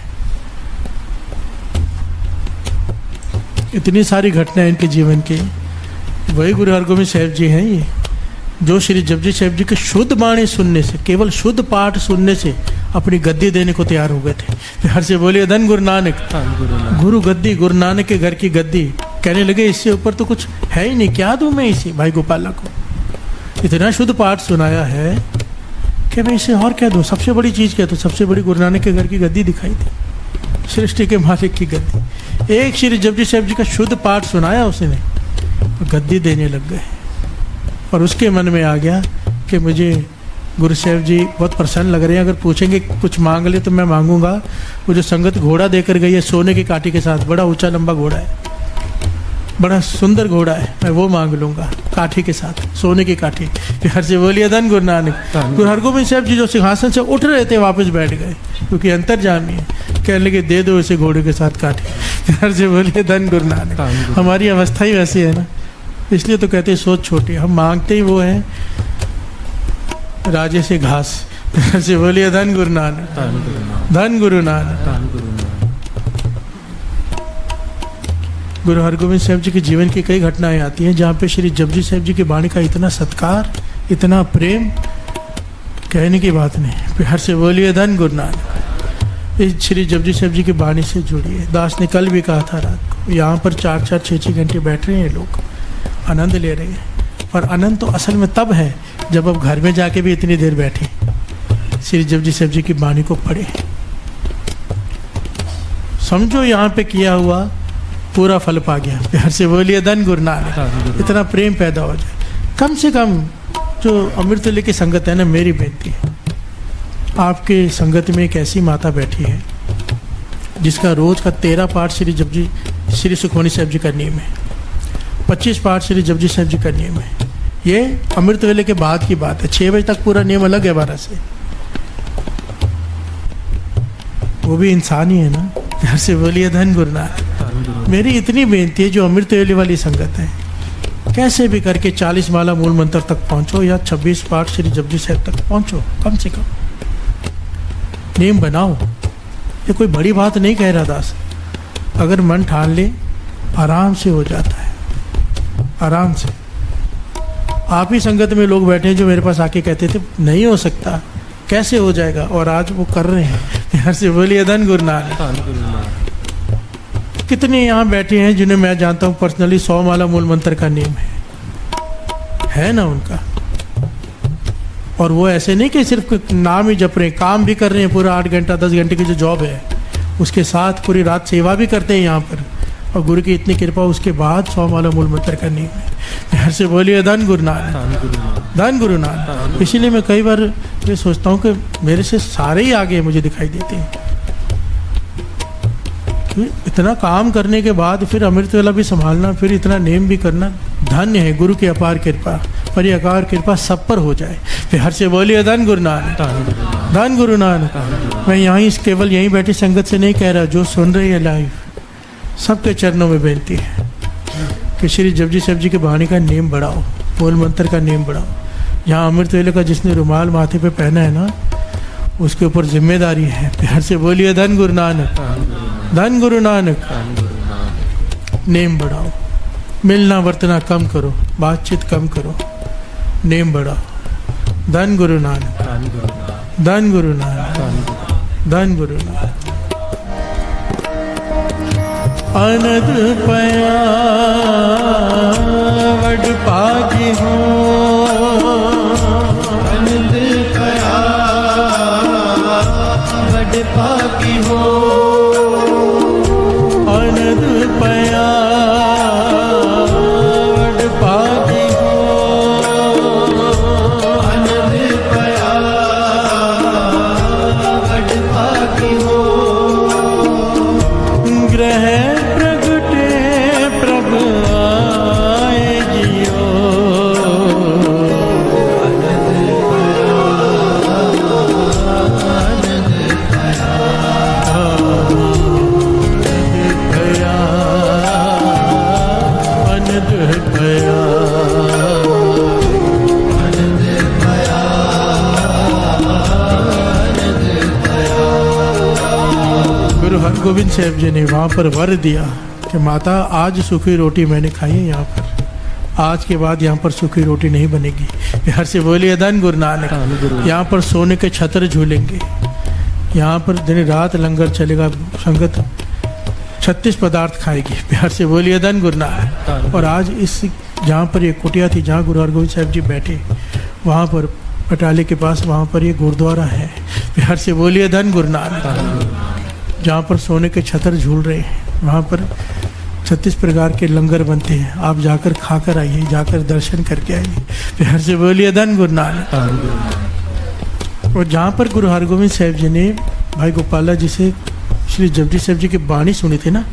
इतनी सारी घटनाएं इनके जीवन की, वही गुरु हरगोबिंद साहिब जी हैं ये, जो श्री जपजी साहिब जी के शुद्ध बाणी सुनने से, केवल शुद्ध पाठ सुनने से अपनी गद्दी देने को तैयार हो गए थे। प्यार से बोलिए धन गुरु नानक। गुरु गद्दी, गुरु नानक के घर की गद्दी। कहने लगे इससे ऊपर तो कुछ है ही नहीं, क्या दूं मैं इसे भाई गोपाला को। इतना शुद्ध पाठ सुनाया है कि मैं इसे और क्या दूं। सबसे बड़ी चीज़ क्या, तो सबसे बड़ी गुरु नानक के घर की गद्दी दिखाई दी, सृष्टि के मालिक की गद्दी। एक श्री जपजी साहिब जी का शुद्ध पाठ सुनाया उसने, गद्दी देने लग गए। और उसके मन में आ गया कि मुझे गुरु साहिब जी बहुत प्रसन्न लग रहे हैं, अगर पूछेंगे कुछ मांग ले तो मैं मांगूंगा वो जो संगत घोड़ा देकर गई है सोने की काठी के साथ, बड़ा ऊंचा लंबा घोड़ा है, बड़ा सुंदर घोड़ा है, मैं वो मांग लूंगा काठी के साथ, सोने की काठी। प्यार से बोलिए धन गुरु नानक। गुरु हरगोबिंद साहिब जी जो सिंहासन से उठ रहे थे वापस बैठ गए, क्योंकि अंतर्जामी है। कहने लगे दे दो इसे घोड़े के साथ काठी। प्यार से बोलिए धन गुरु नानक। हमारी अवस्था ही वैसी है ना, इसलिए तो कहते हैं सोच छोटी, हम मांगते ही वो हैं राजे से घास। प्यार से बोलिए धन गुरु नानक। धन गुरु नानक। गुरु हरगोबिंद साहिब जी के जीवन की कई घटनाएं आती हैं जहाँ पे श्री जपजी साहिब जी की वाणी का इतना सत्कार, इतना प्रेम, कहने की बात नहीं। प्यार से बोलिए धन गुरु नानक। इस श्री जपजी साहिब जी की वाणी से जुड़िए। दास ने कल भी कहा था रात को, यहाँ पर 4-4, 6-6 घंटे बैठ रहे हैं लोग, आनंद ले रहे हैं। पर आनंद तो असल में तब है जब अब घर में जाके भी इतनी देर बैठे, श्री जपजी साहिब जी की वाणी को पढ़े, समझो यहाँ पे किया हुआ पूरा फल पा गया। प्यार से बोलिए धन गुरु नानक। इतना प्रेम पैदा हो जाए। कम से कम जो अमृत वेले की संगत है ना, मेरी बेनती है, आपके संगत में एक ऐसी माता बैठी है जिसका रोज का 13 पाठ श्री सुखमनी साहिब जी का नियम है, 25 पाठ श्री जपजी साहिब जी का नियम है। ये अमृत वेले के बाद की बात है। 6 बजे तक पूरा नियम अलग है 12 से। वो भी इंसान ही है ना। प्यार से बोलिए धन गुरु नानक। मेरी इतनी बेनती है, जो अमृत वेले वाली संगत है, कैसे भी करके 40 माला मूल मंत्र तक पहुंचो या 26 पाठ श्री जपजी साहिब तक पहुंचो। कम से कम नियम बनाओ। ये कोई बड़ी बात नहीं कह रहा दास, अगर मन ठान ले आराम से हो जाता है, आराम से। आप ही संगत में लोग बैठे हैं जो मेरे पास आके कहते थे नहीं हो सकता, कैसे हो जाएगा, और आज वो कर रहे हैं। प्यार से बोलिए धन गुरु नानक। कितने यहाँ बैठे हैं जिन्हें मैं जानता हूँ पर्सनली, 100 माला मूल मंत्र का नियम है ना उनका। और वो ऐसे नहीं कि सिर्फ नाम ही जप रहे हैं, काम भी कर रहे हैं। पूरा 8 घंटा 10 घंटे की जो जॉब है उसके साथ पूरी रात सेवा भी करते हैं यहाँ पर, और गुरु की इतनी कृपा, उसके बाद 100 माला मूल मंत्र का नियम है। प्यार से बोलिए धन गुरु नानक। धन गुरु नानक। इसीलिए मैं कई बार ये सोचता हूँ कि मेरे से सारे ही आगे मुझे दिखाई देते हैं। इतना काम करने के बाद फिर अमृत वेला भी संभालना, फिर इतना नेम भी करना, धन्य है गुरु की अपार कृपा। पर यह अपार कृपा सब पर हो जाए। प्यार से बोलिए धन गुरु नानक। धन गुरु नानक। मैं यहाँ केवल यहीं बैठी संगत से नहीं कह रहा, जो सुन रही है लाइव, सबके चरणों में बेनती है कि श्री जपजी साहिब जी की वाणी का नेम बढ़ाओ, मूल मंत्र का नेम बढ़ाओ। यहाँ अमृत वेले का जिसने रुमाल माथे पे पहना है ना, उसके ऊपर जिम्मेदारी है। प्यार से बोलिए धन गुरु नानक। धन गुरु नानक। नेम बढ़ाओ, मिलना वर्तना कम करो, बातचीत कम करो, नेम बढ़ाओ। धन गुरु नानक। धन गुरु नानक। धन गुरु नानक। अनद पया वड पागी हो आनंद पया वड पागी हो आनंद पया वड पागी हो आनंद पया वड पागी हो ग्रह प्रगटे प्रभ आए जियो भया आनंद भया गुरु हरगोविंद साहब जी ने वहाँ पर वर दिया कि माता आज सूखी रोटी मैंने खाई है यहाँ पर, आज के बाद यहाँ पर सूखी रोटी नहीं बनेगी। बिहार से बोलिए धन गुरु नानक। यहाँ पर सोने के छतर झूलेंगे, यहाँ पर दिन रात लंगर चलेगा, संगत 36 पदार्थ खाएगी। बिहार से बोलिए धन गुरु नानक। और आज इस जहाँ पर ये कुटिया थी जहाँ गुरु हरगोविंद साहब जी बैठे, वहाँ पर पटाले के पास वहाँ पर ये गुरुद्वारा है। बिहार से बोलिए धन गुरु नानक। जहाँ पर सोने के छतर झूल रहे हैं, वहाँ पर 36 प्रकार के लंगर बनते हैं। आप जाकर खाकर आइए, जाकर दर्शन करके आइए। बिहार से बोलिए धन गुरु नानक। और जहाँ पर गुरु हरगोविंद साहब जी ने भाई गोपाला जी से श्री जपजी साहब जी की बाणी सुनी थी ना,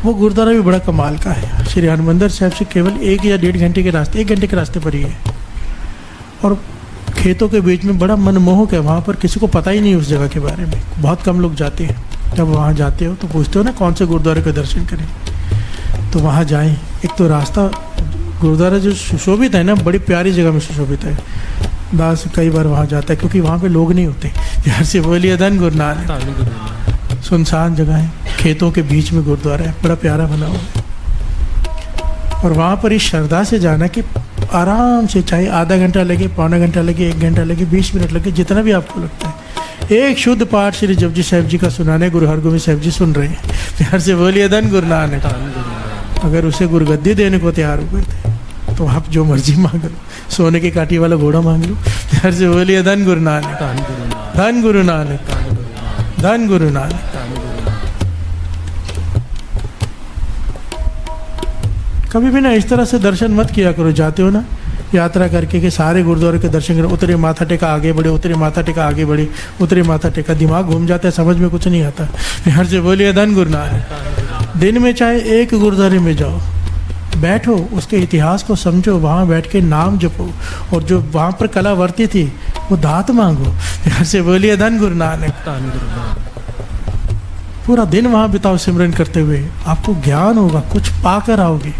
वो गुरुद्वारा भी बड़ा कमाल का है। श्री हरमंदिर साहब से केवल 1 या 1.5 घंटे के रास्ते, 1 घंटे के रास्ते पर ही है। और खेतों के बीच में बड़ा मनमोहक है। वहाँ पर किसी को पता ही नहीं उस जगह के बारे में, बहुत कम लोग जाते हैं। जब वहाँ जाते हो तो पूछते हो ना कौन से गुरुद्वारे का दर्शन करें, तो वहाँ जाएं। एक तो रास्ता गुरुद्वारा जो सुशोभित है ना, बड़ी प्यारी जगह में सुशोभित है। दास कई बार वहाँ जाता है क्योंकि वहाँ पे लोग नहीं होते। बिहार से बोलिए धन गुरु नानक। सुनसान जगह है, खेतों के बीच में गुरुद्वारा है, बड़ा प्यारा बना हुआ है। और वहाँ पर इस श्रद्धा से जाना कि आराम से, चाहे आधा घंटा लगे, पौना घंटा लगे, 1 घंटा लगे, 20 मिनट लगे, जितना भी आपको लगता है, एक शुद्ध पाठ श्री जपजी साहब जी का सुनाने गुरु हरगोविंद साहब जी सुन रहे हैं। बिहार से बोलिए धन गुरु नानक। अगर उसे गुरुगद्दी देने को तैयार हो गए थे तो आप जो मर्जी मांग लो, सोने की काठी वाला घोड़ा मांग लो। बिहार से बोलिए धन गुरु नानक। धन गुरु नानक। धन गुरु नानक। कभी भी ना इस तरह से दर्शन मत किया करो। जाते हो ना यात्रा करके कि सारे गुरुद्वारे के दर्शन करो, उतरे माथा टेका आगे बढ़े, उतरे माथा टेका आगे बढ़े, उतरे माथा टेका, दिमाग घूम जाता है, समझ में कुछ नहीं आता। बिहार से बोलिए धन गुरु नानक। दिन में चाहे एक गुरुद्वारे में जाओ, बैठो, उसके इतिहास को समझो, वहाँ बैठ के नाम जपो, और जो वहाँ पर कला वर्ती थी वो दात मांगो। बिहार से बोलिए धन गुरु नानक। पूरा दिन वहाँ बिताओ सिमरन करते हुए, आपको ज्ञान होगा, कुछ पाकर आओगे।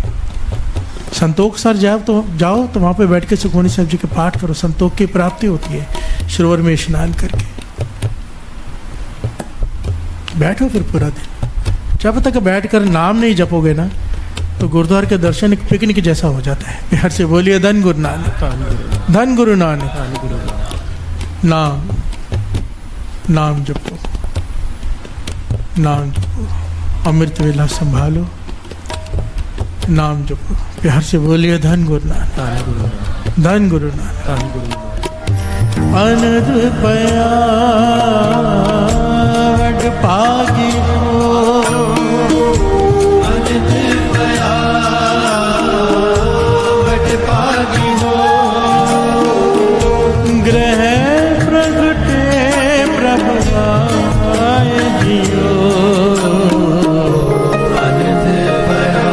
संतोख सर जाओ तो वहाँ पे बैठ के सुखमनी साहब जी के पाठ करो, संतोख की प्राप्ति होती है सरोवर में स्नान करके। बैठो फिर पूरा दिन, जब तक बैठकर नाम नहीं जपोगे ना, तो गुरुद्वारे के दर्शन एक पिकनिक जैसा हो जाता है। बिहार से बोलिए धन गुरु नानक। धन गुरु नानक। नाम नाम जपो, नाम जपो, अमृत वेला संभालो, नाम जपो। प्यार से बोलिए धन गुरु नानक। धन गुरु नानक। अनद पया वड पागी हो, अनंत पया वड पागी हो ग्रह प्रगटे प्रभ आए जियो। आनंद भया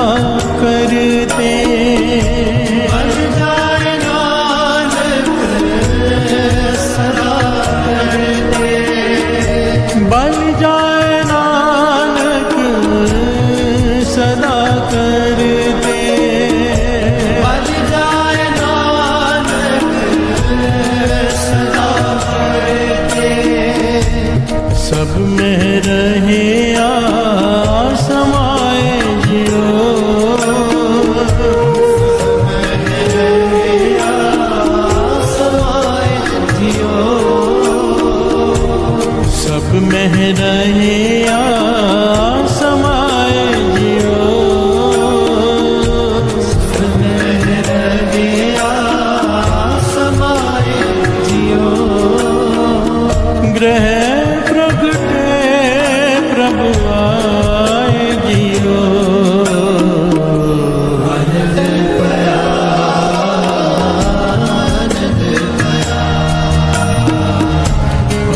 सदा करते बन जाए नानक सदा करते बन जाए नानक सदा करते बन जाए नानक सदा करते सब में रहे समाए जियो समाए जियो सब में रहे समाए जियो समाए जियो ग्रह प्रगटे प्रभु आए जियो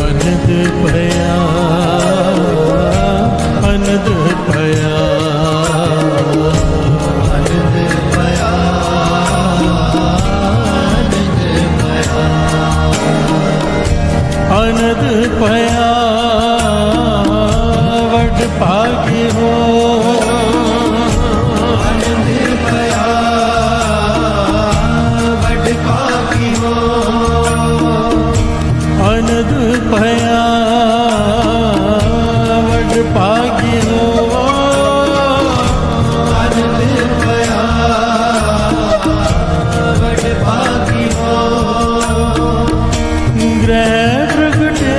अनद भया अनद भया अनद भया वड भाग्य हो बड़ पापी हो अनद भया वड भाग्य हो आनंद भया बड़ पापी हो ग्रह प्रगटे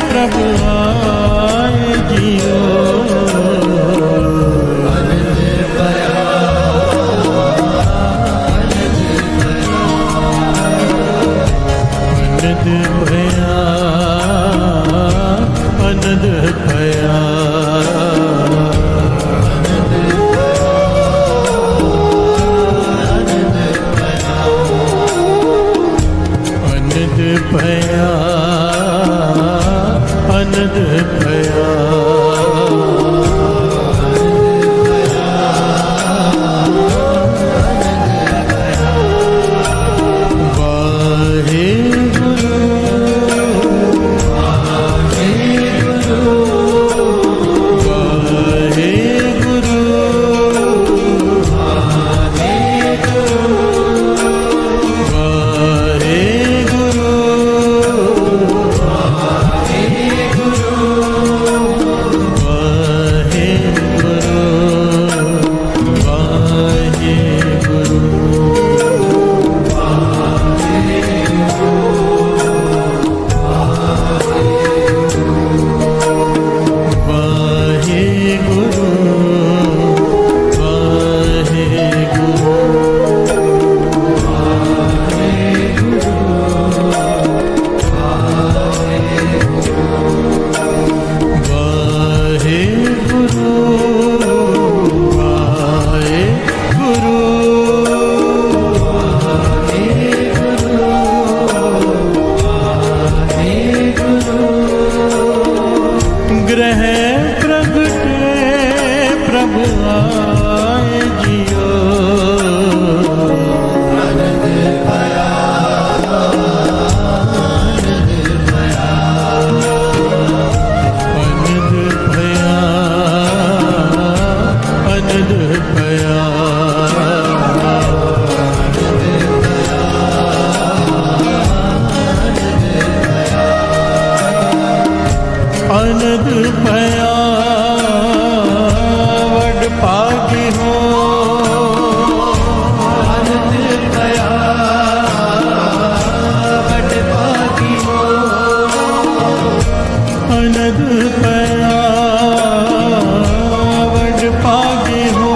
प्रभु आए जियो अनद भया अनद भया अनद भया अनद भया वाहे गुरु वाहे गुरु वाहे गुरु वाहे गुरु वाहे गुरु वाहे गुरु वाहे गुरु वाहे गुरु वाहे गुरु ग्रह प्रगटे प्रभु आए जियो अनद भया अनद भया अनद भया वड भाग्य हो आनंद भया बड़ पापी हो अनद भया वड भाग्य हो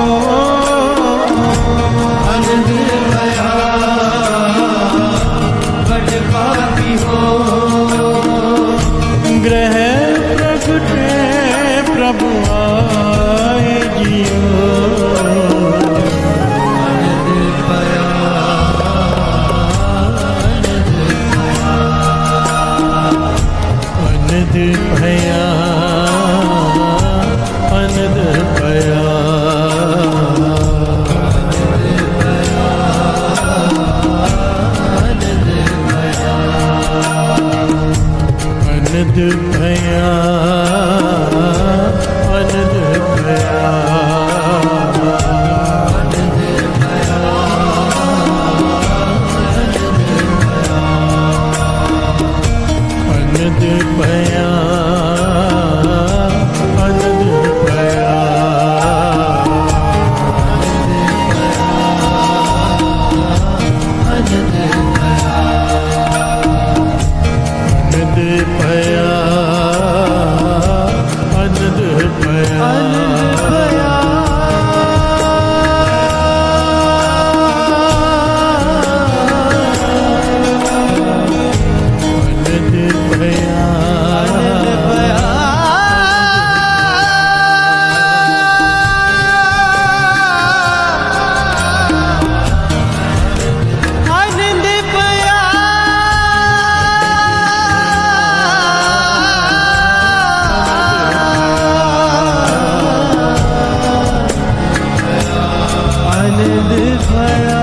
आनंद भया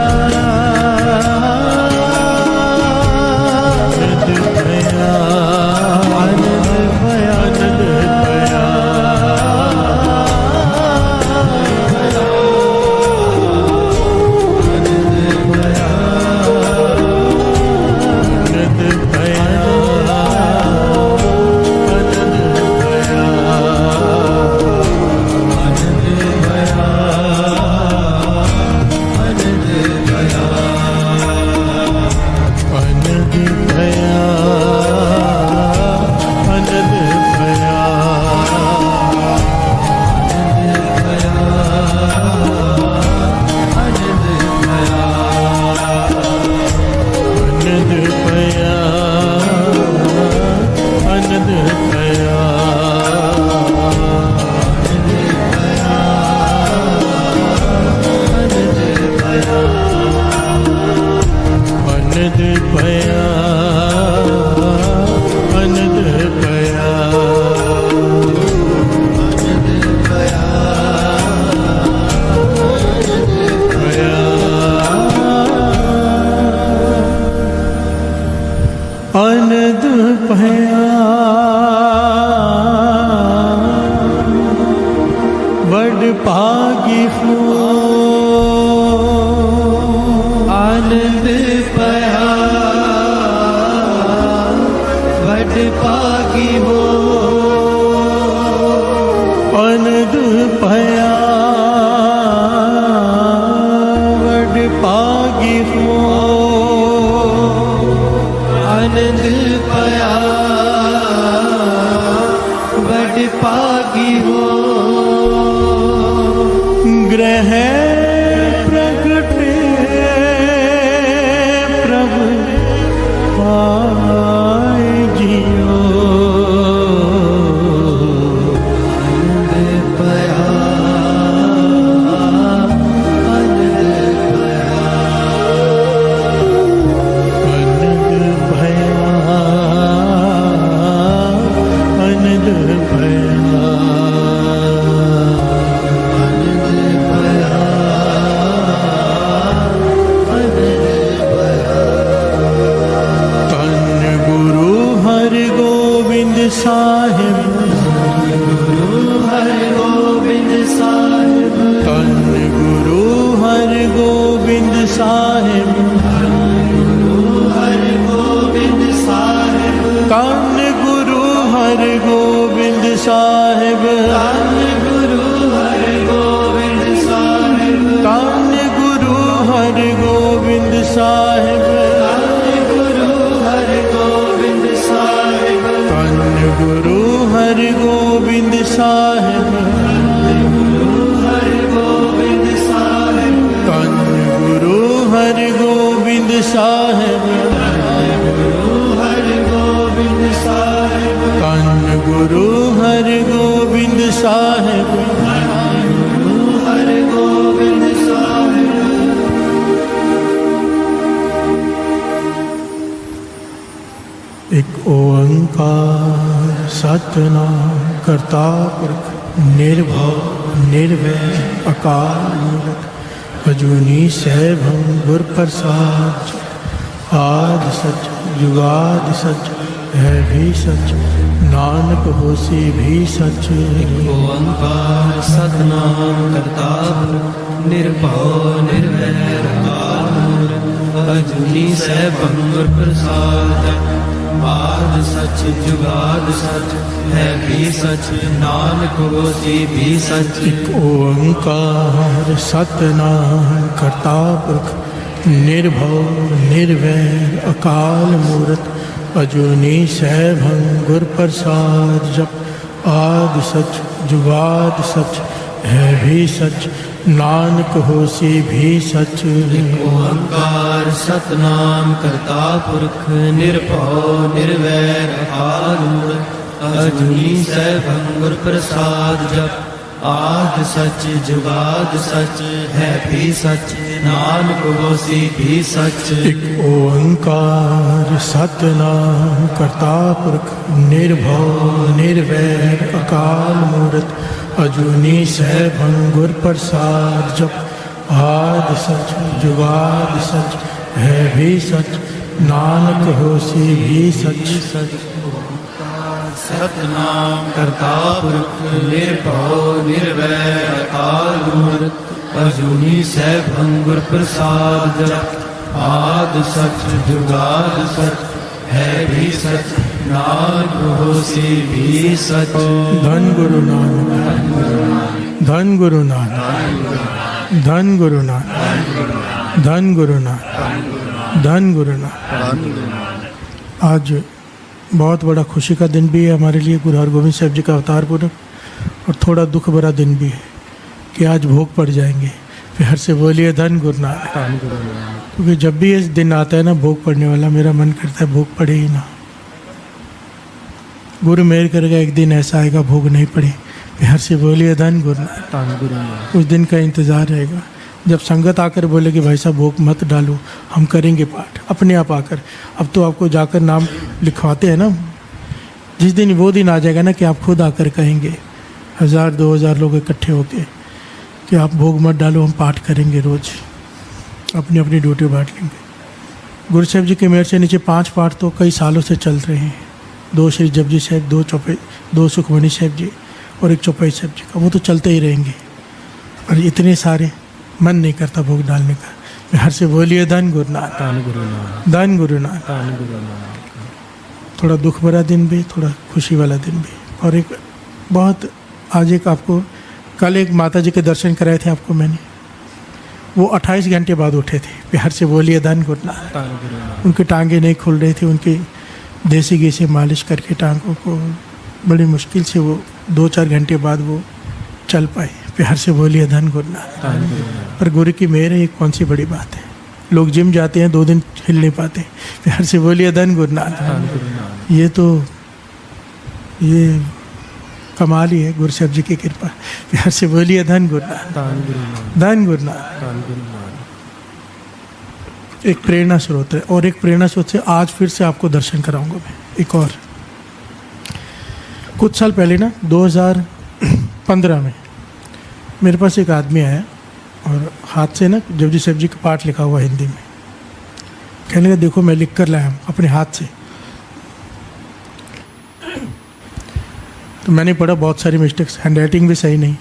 आनंद भया बड़ भागी हो आनंद भया बड़ भागी हो आनंद भया बड़ भागी हो आनंद भया बड़ भागी हो ग्रह प्रगटे प्रभु पाए जियो आनंद भया आनंद भया आनंद भया आनंद भया साहिब गुरु हरि गोविंद साहिब धन गुरु हरि गोविंद साहिब गुरु हरि गोविंद साहिब धन गुरु हरि गोविंद साहिब धन गुरु हरि गोविंद साहिब धन गुरु हरि गोविंद साहिब धन गुरु हरि गोविंद साहिब धन गुरु हरि गोविंद साहिब गुरु हरि गोविंद साहिब धन गुरु हरि गोविंद साहिब गुरु हरि गोविंद साहिब धन गुरु हरि गोविंद साहिब गुरु हरि गोविंद साहिब एक ओंकार सतनाम करता पुरख निर्भव निर्वैर अकाल मूलत अजूनी सैभं गुर प्रसाद आदि सच जुगाद सच है भी सच नानक होसी भी सच ओंकार सतनाम करता पुरख निर्भव निर्वैर अकाल मूरत अजूनी सैभं गुर प्रसाद आद सच जुगाद सच है भी सच नानक होसी भी सच एक ओंकार सतनाम करता पुरख निर्भव निर्वैर अकाल मूरत अजूनी सैभं गुर प्रसाद जप आदि सच जुगाद सच है भी सच नानक होसी भी सच ओंकार सतनाम करता पुरख निर्भव निर्वैर अकाल मूरत अजूनी सैभं गुर प्रसाद जप आद सच जुगाद सच है भी सच नानक होसी भी सच एक ओंकार सतनाम करता पुरख निर्भव निर्वैर अकाल मूरत अजूनी सैभं गुर प्रसाद जप आद सच जुगाद सच है भी सच, नानक होसी भी सच। सतनाम करता पुरख निर्भव निर्वैर अकाल मूर्त अजूनी सैभं गुर प्रसाद जप। आद सच जुगाद सच है भी सच, नानक होसी भी सच। धन गुरु नानक, धन गुरु नानक, धन गुरु नानक, धन गुरु नानक, धन गुरु नानक। आज बहुत बड़ा खुशी का दिन भी है हमारे लिए, गुरु हरगोविंद साहब जी का अवतार पुरब, और थोड़ा दुख भरा दिन भी है कि आज भोग पड़ जाएंगे। फिर से बोलिए धन गुरु नानक। क्योंकि जब भी इस दिन आता है ना भोग पड़ने वाला, मेरा मन करता है भोग पड़े ही ना। गुरु मेहर करेगा एक दिन ऐसा आएगा भोग नहीं पड़े। फिर से बोलिए धन गुरु नानक। उस दिन का इंतज़ार रहेगा जब संगत आकर बोले कि भाई साहब भोग मत डालो, हम करेंगे पाठ अपने आप आकर। अब तो आपको जाकर नाम लिखवाते हैं ना, जिस दिन वो दिन आ जाएगा ना कि आप खुद आकर कहेंगे 1000-2000 लोग इकट्ठे होके कि आप भोग मत डालो, हम पाठ करेंगे रोज़, अपनी अपनी ड्यूटी बांट लेंगे। गुरु साहब जी के मेहर से नीचे 5 पाठ तो कई सालों से चल रहे हैं। 2 श्री जपजी साहब, 2 सुखमणि साहब जी और 1 चौपाई साहब जी का, वो तो चलते ही रहेंगे। और इतने सारे मन नहीं करता भोग डालने का। हर से बोलिए धन गुरु नानक, धन गुरु नानक। थोड़ा दुख भरा दिन भी, थोड़ा खुशी वाला दिन भी। और एक बहुत आज एक आपको कल एक माता जी के दर्शन कराए थे आपको मैंने, वो 28 घंटे बाद उठे थे। बिहार से बोलिए धन गुरु नानक। उनकी टांगें नहीं खुल रही थी, उनकी देसी घी से मालिश करके टांगों को बड़ी मुश्किल से वो 2-4 घंटे बाद वो चल पाए। प्यार से बोलिए धन गुरु नानक। पर गुरु की मेहर है, ये कौन सी बड़ी बात है। लोग जिम जाते हैं 2 दिन हिल नहीं पाते। प्यार से बोलिए धन गुरु नानक। ये तो ये कमाल ही है गुरु साहब जी की कृपा। प्यार से बोलिए धन गुरु नानक, धन गुरु नानक। एक प्रेरणा स्रोत है, और एक प्रेरणा स्रोत से आज फिर से आपको दर्शन कराऊंगा मैं एक और। कुछ साल पहले ना 2015 में मेरे पास एक आदमी आया और हाथ से ना जपजी साहब जी का पाठ लिखा हुआ हिंदी में। कहने लगा देखो मैं लिख कर लाया हूँ अपने हाथ से। तो मैंने पढ़ा बहुत सारी मिस्टेक्स, हैंड राइटिंग भी सही नहीं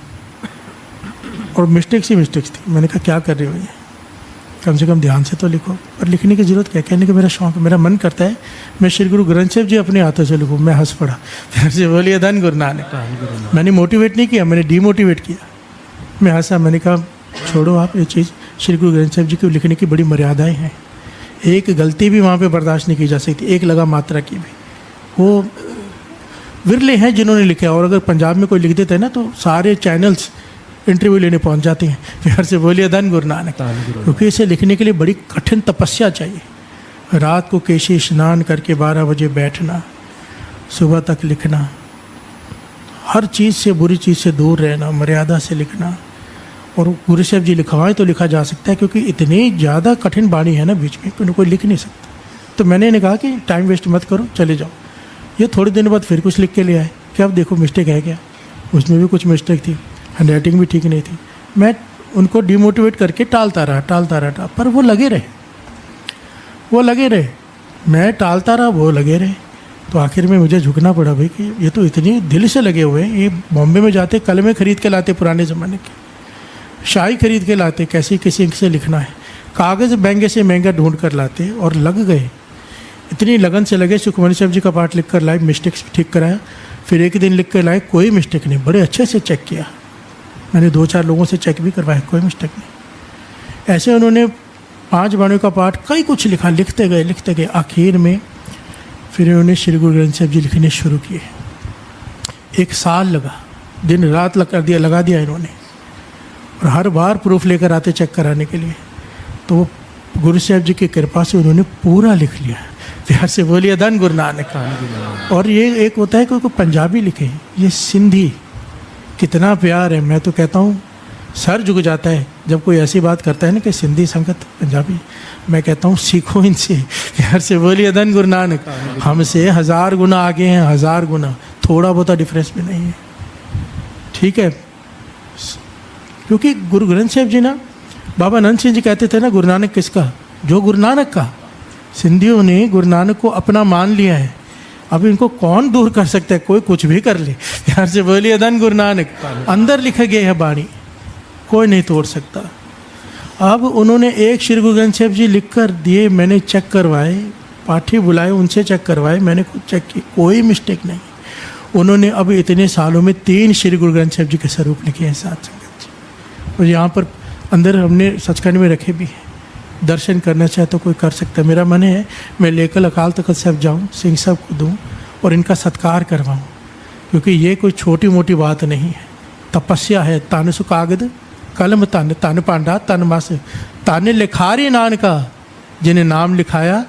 और मिस्टेक्स ही मिस्टेक्स थी। मैंने कहा क्या कर रहे हो ये, कम से कम ध्यान से तो लिखो। पर लिखने की ज़रूरत क्या, कहने का मेरा शौक, मेरा मन करता है मैं श्री गुरु ग्रंथ साहब जी अपने हाथों से लिखूँ। मैं हंस पड़ा। फिर से बोलिए धन गुरु नानक। मैंने मोटिवेट नहीं किया, मैंने डीमोटिवेट किया। मैं हंसा, मैंने कहा छोड़ो आप ये चीज़, श्री गुरु ग्रंथ साहब जी को लिखने की बड़ी मर्यादाएँ हैं। एक गलती भी वहाँ पर बर्दाश्त नहीं की जा सकती, एक लगा मात्रा की भी। वो विरले हैं जिन्होंने लिखा, और अगर पंजाब में कोई लिख देता है ना तो सारे चैनल्स इंटरव्यू लेने पहुंच जाते हैं। फिर से बोलिए धन गुरु नानक। क्योंकि इसे लिखने के लिए बड़ी कठिन तपस्या चाहिए। रात को केशी स्नान करके 12 बजे बैठना, सुबह तक लिखना, हर चीज़ से बुरी चीज़ से दूर रहना, मर्यादा से लिखना। और गुरु साहब जी लिखवाएं तो लिखा जा सकता है, क्योंकि इतनी ज़्यादा कठिन बाणी है ना बीच में कि कोई लिख नहीं सकता। तो मैंने इन्हें कहा कि टाइम वेस्ट मत करो, चले जाओ। ये थोड़े दिन बाद फिर कुछ लिख के ले आए कि अब देखो मिस्टेक है क्या, उसमें भी कुछ मिस्टेक थी, हैंड राइटिंग भी ठीक नहीं थी। मैं उनको डिमोटिवेट करके टालता रहा, पर वो लगे रहे, मैं टालता रहा, वो लगे रहे। तो आखिर में मुझे झुकना पड़ा भाई कि ये तो इतनी दिल से लगे हुए हैं। ये बॉम्बे में जाते कलमें खरीद के लाते, पुराने ज़माने के शाही खरीद के लाते, कैसी किसी से लिखना है, कागज़ महंगे से महंगा ढूंढ कर लाते, और लग गए, इतनी लगन से लगे। सुखमणि साहब जी का पाठ लिख कर लाए, मिस्टेक्स ठीक कराया। फिर एक दिन लिख कर लाए, कोई मिस्टेक नहीं, बड़े अच्छे से चेक किया। मैंने 2-4 लोगों से चेक भी करवाया, कोई मिस्टेक नहीं। ऐसे उन्होंने 5 बाणियों का पाठ कई कुछ लिखा, लिखते गए। आखिर में फिर उन्होंने श्री गुरु ग्रंथ साहब जी लिखने शुरू किए। 1 साल लगा, दिन रात लगा दिया इन्होंने। और हर बार प्रूफ लेकर आते चेक कराने के लिए। तो गुरु साहब जी की कृपा से उन्होंने पूरा लिख लिया। प्यार से बोलिए धन गुरु नानक। और ये एक होता है कोई पंजाबी लिखे, ये सिंधी, कितना प्यार है। मैं तो कहता हूँ सर झुक जाता है जब कोई ऐसी बात करता है ना कि सिंधी संगत पंजाबी। मैं कहता हूँ सीखो इनसे। प्यार से बोलिए धन गुरु नानक। हमसे 1000 गुना आगे हैं, 1000 गुना, थोड़ा बहुत डिफरेंस भी नहीं है, ठीक है। क्योंकि गुरु ग्रंथ साहब जी ना बाबा नंद सिंह जी कहते थे ना, गुरु नानक किसका? जो गुरु नानक का। सिंधियों ने गुरु नानक को अपना मान लिया है, अब इनको कौन दूर कर सकता है? कोई कुछ भी कर ले। यार से बोलिए धन गुरु नानक। अंदर लिखा गया है बाणी, कोई नहीं तोड़ सकता। अब उन्होंने एक श्री गुरु ग्रंथ साहिब जी लिख कर दिए, मैंने चेक करवाए, पाठी बुलाए, उनसे चेक करवाए, मैंने खुद चेक की, कोई मिस्टेक नहीं। उन्होंने अब इतने सालों में 3 श्री गुरु ग्रंथ साहिब जी के स्वरूप लिखे हैं साथ संगत जी, और यहाँ पर अंदर हमने सचखंड में रखे भी हैं। दर्शन करना चाहे तो कोई कर सकता है। मेरा मन है मैं लेकर अकाल तख्त साहब जाऊँ, सिंह साहब को दूँ और इनका सत्कार करवाऊँ, क्योंकि ये कोई छोटी मोटी बात नहीं है। तपस्या है। तन सुकागद कलम तन, तन पांडा तन मस, तन लिखारी नानका, जिन्हें नाम लिखाया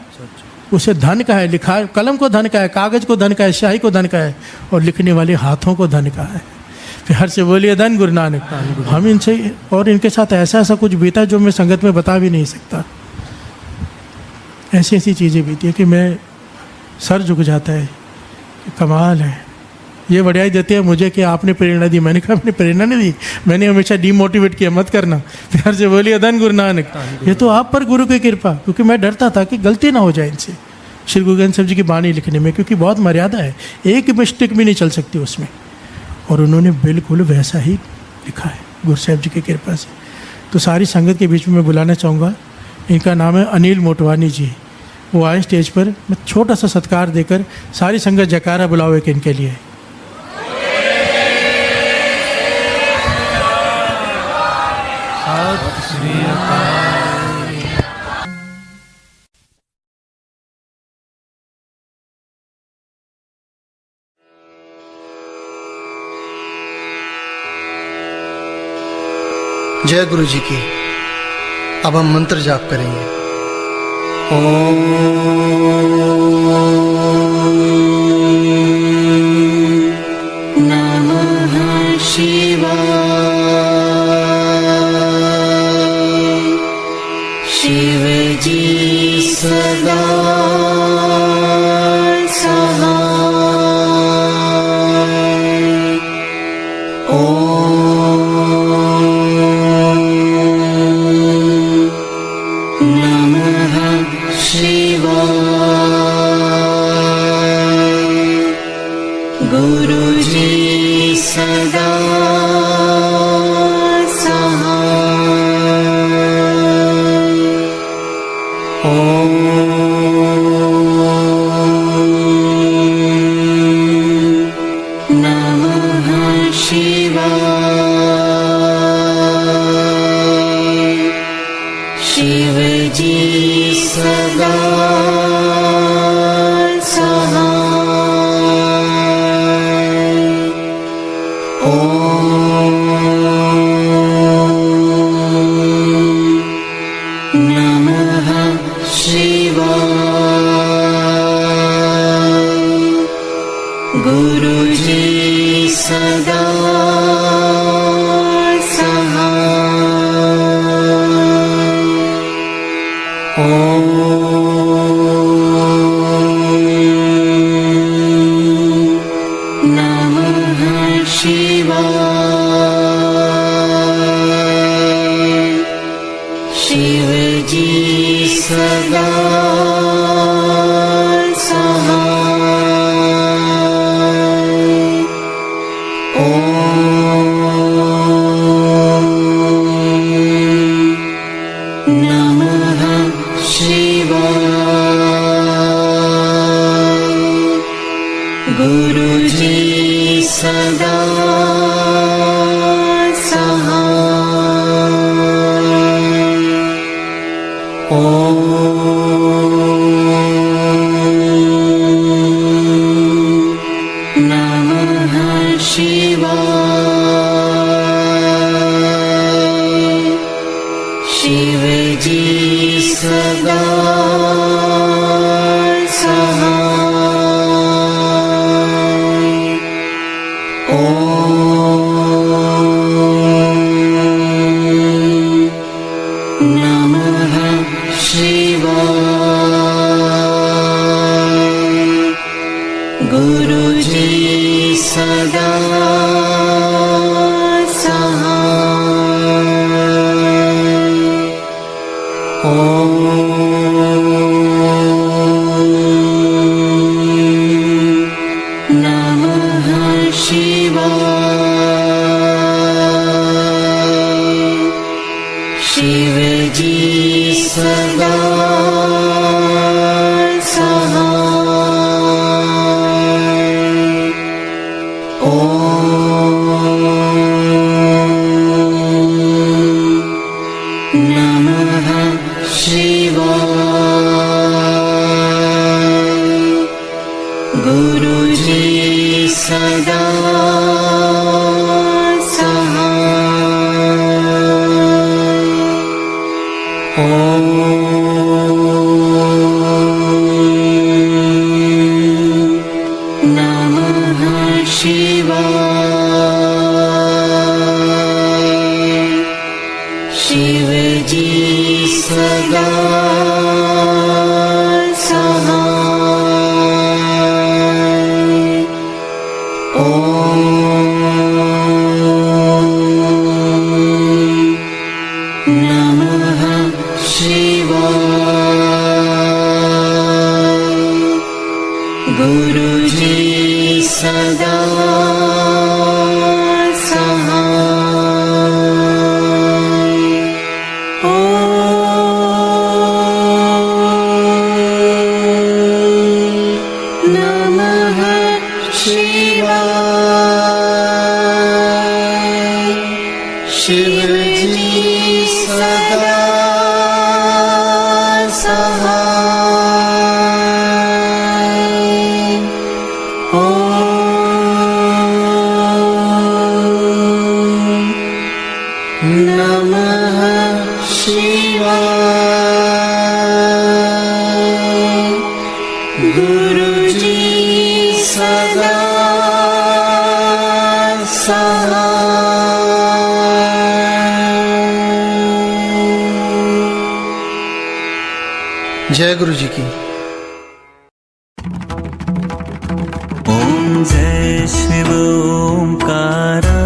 उसे धन का है। लिखा कलम को धन का है, कागज को धन का है, स्याही को धन का है, और लिखने वाले हाथों को धन का है। फिर हर से बोलिए धन गुरु नानक। हम इनसे और इनके साथ ऐसा ऐसा कुछ बीता जो मैं संगत में बता भी नहीं सकता। ऐसी ऐसी चीज़ें बीती है कि मैं सर झुक जाता है कि कमाल है। ये बढ़िया देते हैं मुझे कि आपने प्रेरणा दी। मैंने कहा, आपने प्रेरणा नहीं दी, मैंने हमेशा डीमोटिवेट किया, मत करना। प्यार से बोलिए धन गुरु नानक। ये तो आप पर गुरु की कृपा, क्योंकि मैं डरता था कि गलती ना हो जाए इनसे श्री गुरु ग्रंथ साहिब जी की बाणी लिखने में, क्योंकि बहुत मर्यादा है, एक मिस्टेक भी नहीं चल सकती उसमें। और उन्होंने बिल्कुल वैसा ही लिखा है गुरु साहिब जी की कृपा से। तो सारी संगत के बीच में मैं बुलाना चाहूँगा, इनका नाम है अनिल मोटवानी जी। वो आए स्टेज पर, मैं छोटा सा सत्कार देकर सारी संगत जयकारा बुलाओ एक इनके लिए। सत श्री अकाल। जय गुरु जी की। अब हम मंत्र जाप करेंगे। ओम नमः शिवाय। शिव जी सदा सहाय। गुरुजी सदा सहाय। ओम नमः शिवाय। शिव जी सदा गुरुजी सदा सहाय। ओम नमः शिवाय। शिव जी सदा गुरुजी सदा सहाय। ओम नमः शिवाय। शिव जी सदा गुरुजी सदा सहाय। नमः शिवाय। शिवजी सदा सहाय। नमः शिवाय। गुरुजी सदा नमः शिवाय। शिवजी सदा सहाय। नमः शिवाय। गुरुजी सदा सहाय। नमः शिवाय। शिवजी सदा सहाय। नमः शिवाय। गुरुजी सदा सहाय। जय गुरु जी की। ओम जय शिव ओंकारा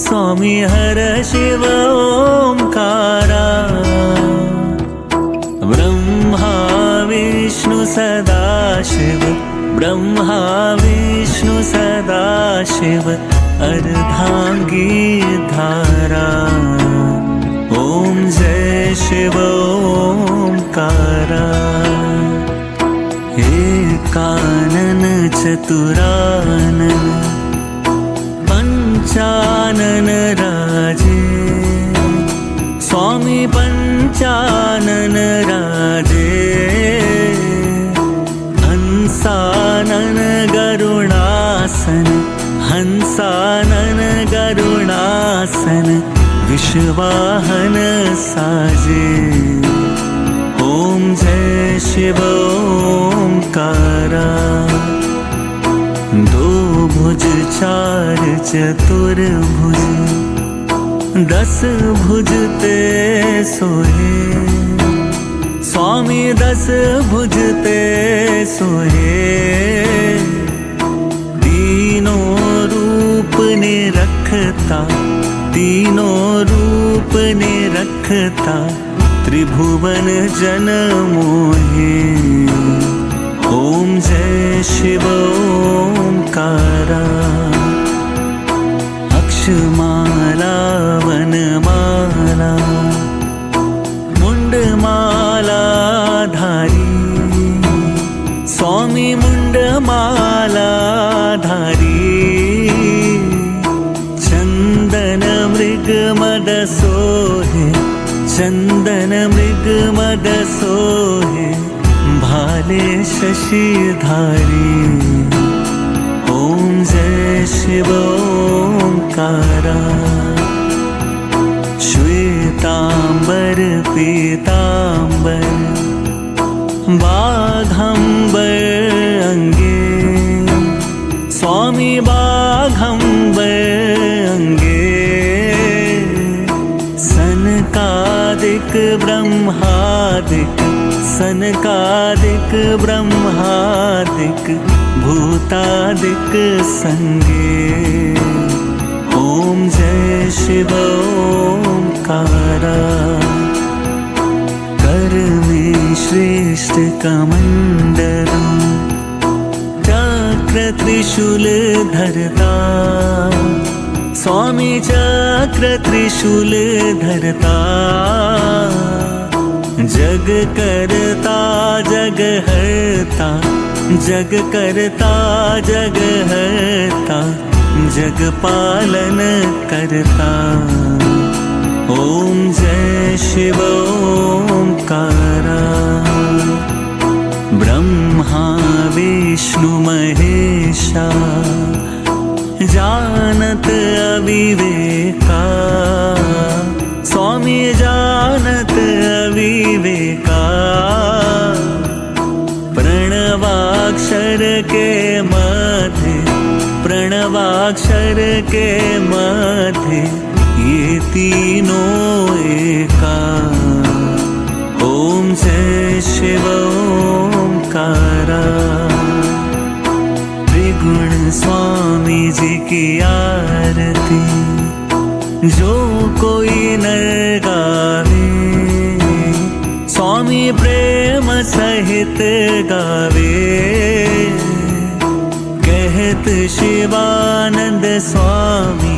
स्वामी हर शिव ओंकारा ब्रह्मा विष्णु सदा शिव ब्रह्मा विष्णु सदा शिव अर्धांगी धारा। ओम जय शिव ओंकारा एकानन चतुरानन पंचानन राजे स्वामी पंचानन राजे। हंसानन गरुणासन हंसानन गरुणासन विश्वाहन साजे। ओम जय शिव ओंकारा दो भुज चार चतुर्भुज 10 भुज ते सोहे स्वामी 10 भुज ते सोहे। तीनों रूप ने रखता तीनों रूप ने रखता त्रिभुवन जन मोहे। ओम जय शिव ओंकारा अक्षमाला वनमाला मुंडमाला धारी स्वामी मुंडमाला धारी। चंदन मृग मद सोहे चंदन मृग मद सोहे भाले शशिधारी। ओम जय शिव ओंकारा श्वेतांबर पीतांबर बाघंबर अंगे स्वामी बाघंबर अंगे। सनकादिक ब्रह्मादिक सनकादिक ब्रह्मादिक भूतादिक संगे। ओम जय शिव ओंकारा में श्रेष्ठ कमंडलम चक्र त्रिशूल धरता स्वामी चक्र त्रिशूल धरता जग करता जग हरता जग करता जग हरता जग पालन करता। ओम जय शिव ओंकारा ब्रह्मा विष्णु महेशा जानत अविवेका स्वामी जानत अविवेका प्रणवाक्षर के मध्य प्रणवाक्षर के मध्य ये तीनों एका। ओम जय शिव ओंकारा त्रिगुण स्वामी जी की आरती जो कोई नर गावे स्वामी प्रेम सहित गावे। कहत शिवानंद स्वामी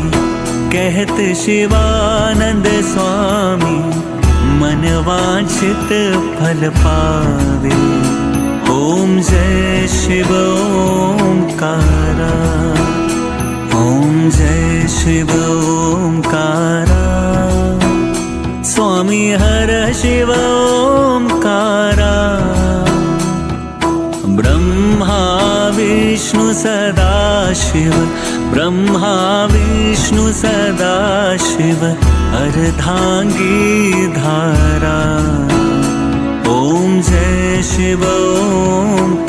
कहत शिवानंद स्वामी मन वांछित फल पावे। ओम जय शिव ओंकारा ओम जय शिव ओंकारा स्वामी हर शिव ओंकारा ब्रह्मा विष्णु सदाशिव ब्रह्मा विष्णु सदाशिव अर्धांगी धारा। ओम जय शिव ओंकारा